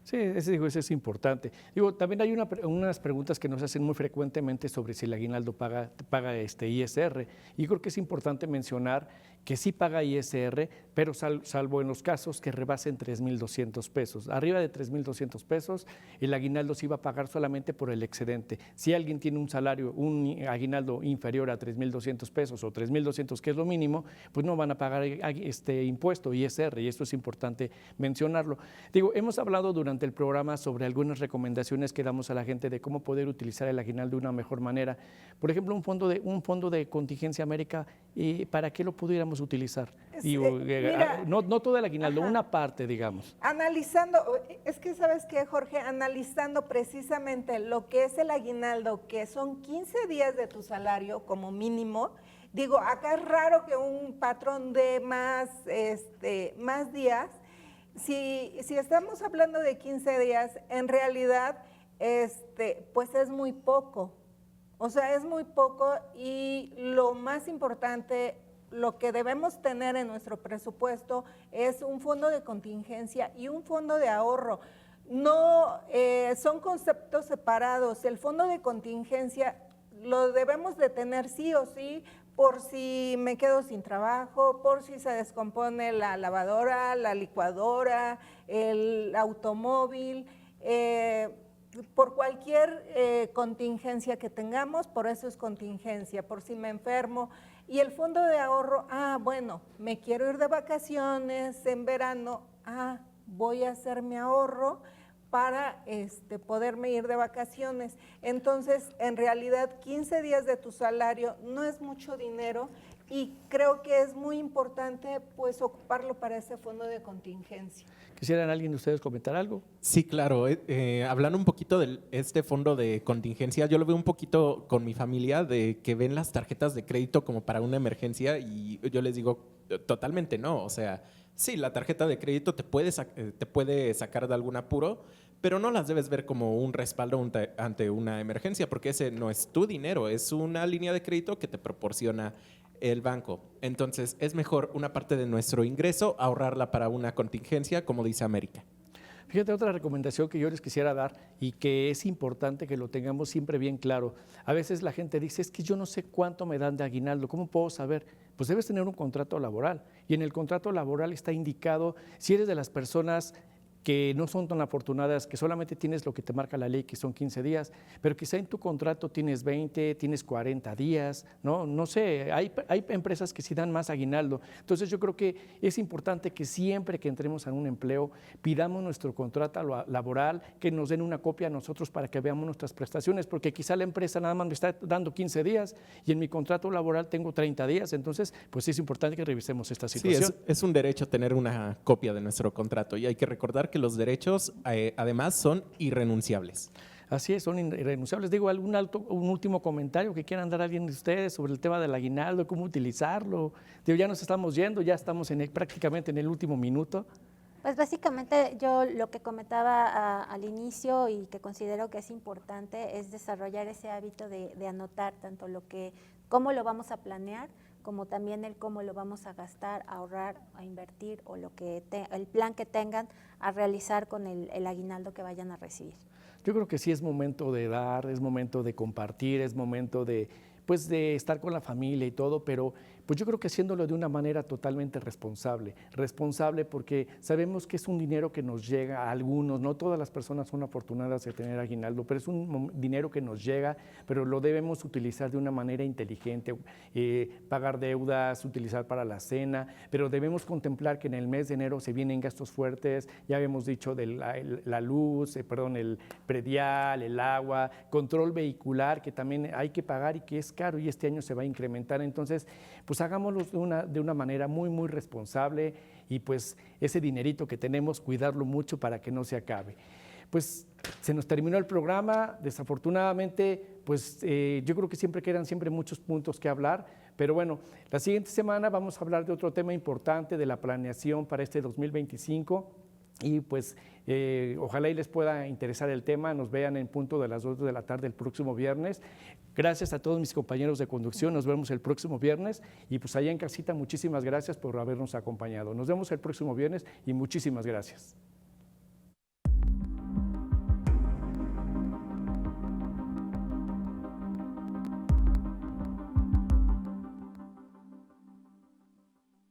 Sí, eso es importante. También hay unas preguntas que nos hacen muy frecuentemente sobre si el aguinaldo paga ISR. Y creo que es importante mencionar que sí paga ISR, pero salvo en los casos que rebasen 3,200 pesos. Arriba de 3,200 pesos, el aguinaldo sí va a pagar solamente por el excedente. Si alguien tiene un aguinaldo inferior a 3,200 pesos o 3,200, que es lo mínimo, pues no van a pagar impuesto ISR, y esto es importante mencionarlo. Hemos hablado durante el programa sobre algunas recomendaciones que damos a la gente de cómo poder utilizar el aguinaldo de una mejor manera. Por ejemplo, un fondo de contingencia América, ¿para qué lo pudiéramos utilizar? Mira, no todo el aguinaldo, una parte, digamos. Analizando, es que ¿sabes qué, Jorge? Analizando precisamente lo que es el aguinaldo, que son 15 días de tu salario como mínimo. Digo, acá es raro que un patrón dé más días. Si estamos hablando de 15 días, en realidad, pues es muy poco. O sea, es muy poco, y lo más importante, lo que debemos tener en nuestro presupuesto es un fondo de contingencia y un fondo de ahorro. No, son conceptos separados. El fondo de contingencia lo debemos de tener sí o sí, por si me quedo sin trabajo, por si se descompone la lavadora, la licuadora, el automóvil, por cualquier contingencia que tengamos, por eso es contingencia, por si me enfermo. Y el fondo de ahorro, bueno, me quiero ir de vacaciones en verano, voy a hacer mi ahorro para poderme ir de vacaciones. Entonces, en realidad, 15 días de tu salario no es mucho dinero, y creo que es muy importante pues ocuparlo para ese fondo de contingencia. ¿Quisieran alguien de ustedes comentar algo? Sí, claro. Hablando un poquito de este fondo de contingencia, yo lo veo un poquito con mi familia, de que ven las tarjetas de crédito como para una emergencia, y yo les digo, totalmente no. O sea, sí, la tarjeta de crédito te puede sacar de algún apuro, pero no las debes ver como un respaldo ante una emergencia, porque ese no es tu dinero, es una línea de crédito que te proporciona el banco. Entonces, es mejor una parte de nuestro ingreso ahorrarla para una contingencia, como dice América. Fíjate, otra recomendación que yo les quisiera dar y que es importante que lo tengamos siempre bien claro. A veces la gente dice, es que yo no sé cuánto me dan de aguinaldo, ¿cómo puedo saber? Pues debes tener un contrato laboral y en el contrato laboral está indicado si eres de las personas que no son tan afortunadas, que solamente tienes lo que te marca la ley, que son 15 días, pero quizá en tu contrato tienes 20, tienes 40 días, no sé, hay empresas que sí dan más aguinaldo. Entonces yo creo que es importante que siempre que entremos a un empleo pidamos nuestro contrato laboral, que nos den una copia a nosotros para que veamos nuestras prestaciones, porque quizá la empresa nada más me está dando 15 días y en mi contrato laboral tengo 30 días, entonces pues es importante que revisemos esta situación. Sí, es un derecho tener una copia de nuestro contrato y hay que recordar que los derechos además son irrenunciables. Así es, son irrenunciables. Digo, un último comentario que quieran dar a alguien de ustedes sobre el tema del aguinaldo, cómo utilizarlo. Digo, ya nos estamos yendo, ya estamos prácticamente en el último minuto. Pues básicamente yo lo que comentaba al inicio y que considero que es importante es desarrollar ese hábito de anotar tanto cómo lo vamos a planear, como también el cómo lo vamos a gastar, a ahorrar, a invertir o el plan que tengan a realizar con el aguinaldo que vayan a recibir. Yo creo que sí es momento de dar, es momento de compartir, es momento de estar con la familia y todo, pero pues yo creo que haciéndolo de una manera totalmente responsable porque sabemos que es un dinero que nos llega a algunos, no todas las personas son afortunadas de tener aguinaldo, pero es un dinero que nos llega, pero lo debemos utilizar de una manera inteligente, pagar deudas, utilizar para la cena, pero debemos contemplar que en el mes de enero se vienen gastos fuertes, ya habíamos dicho de la luz, el predial, el agua, control vehicular que también hay que pagar y que es caro y este año se va a incrementar, entonces pues hagámoslo de una manera muy, muy responsable y pues ese dinerito que tenemos, cuidarlo mucho para que no se acabe. Pues se nos terminó el programa, desafortunadamente, pues yo creo que siempre quedan muchos puntos que hablar, pero bueno, la siguiente semana vamos a hablar de otro tema importante de la planeación para este 2025 y pues ojalá y les pueda interesar el tema, nos vean en punto de las 2 de la tarde el próximo viernes. Gracias a todos mis compañeros de conducción, nos vemos el próximo viernes y pues allá en casita muchísimas gracias por habernos acompañado. Nos vemos el próximo viernes y muchísimas gracias.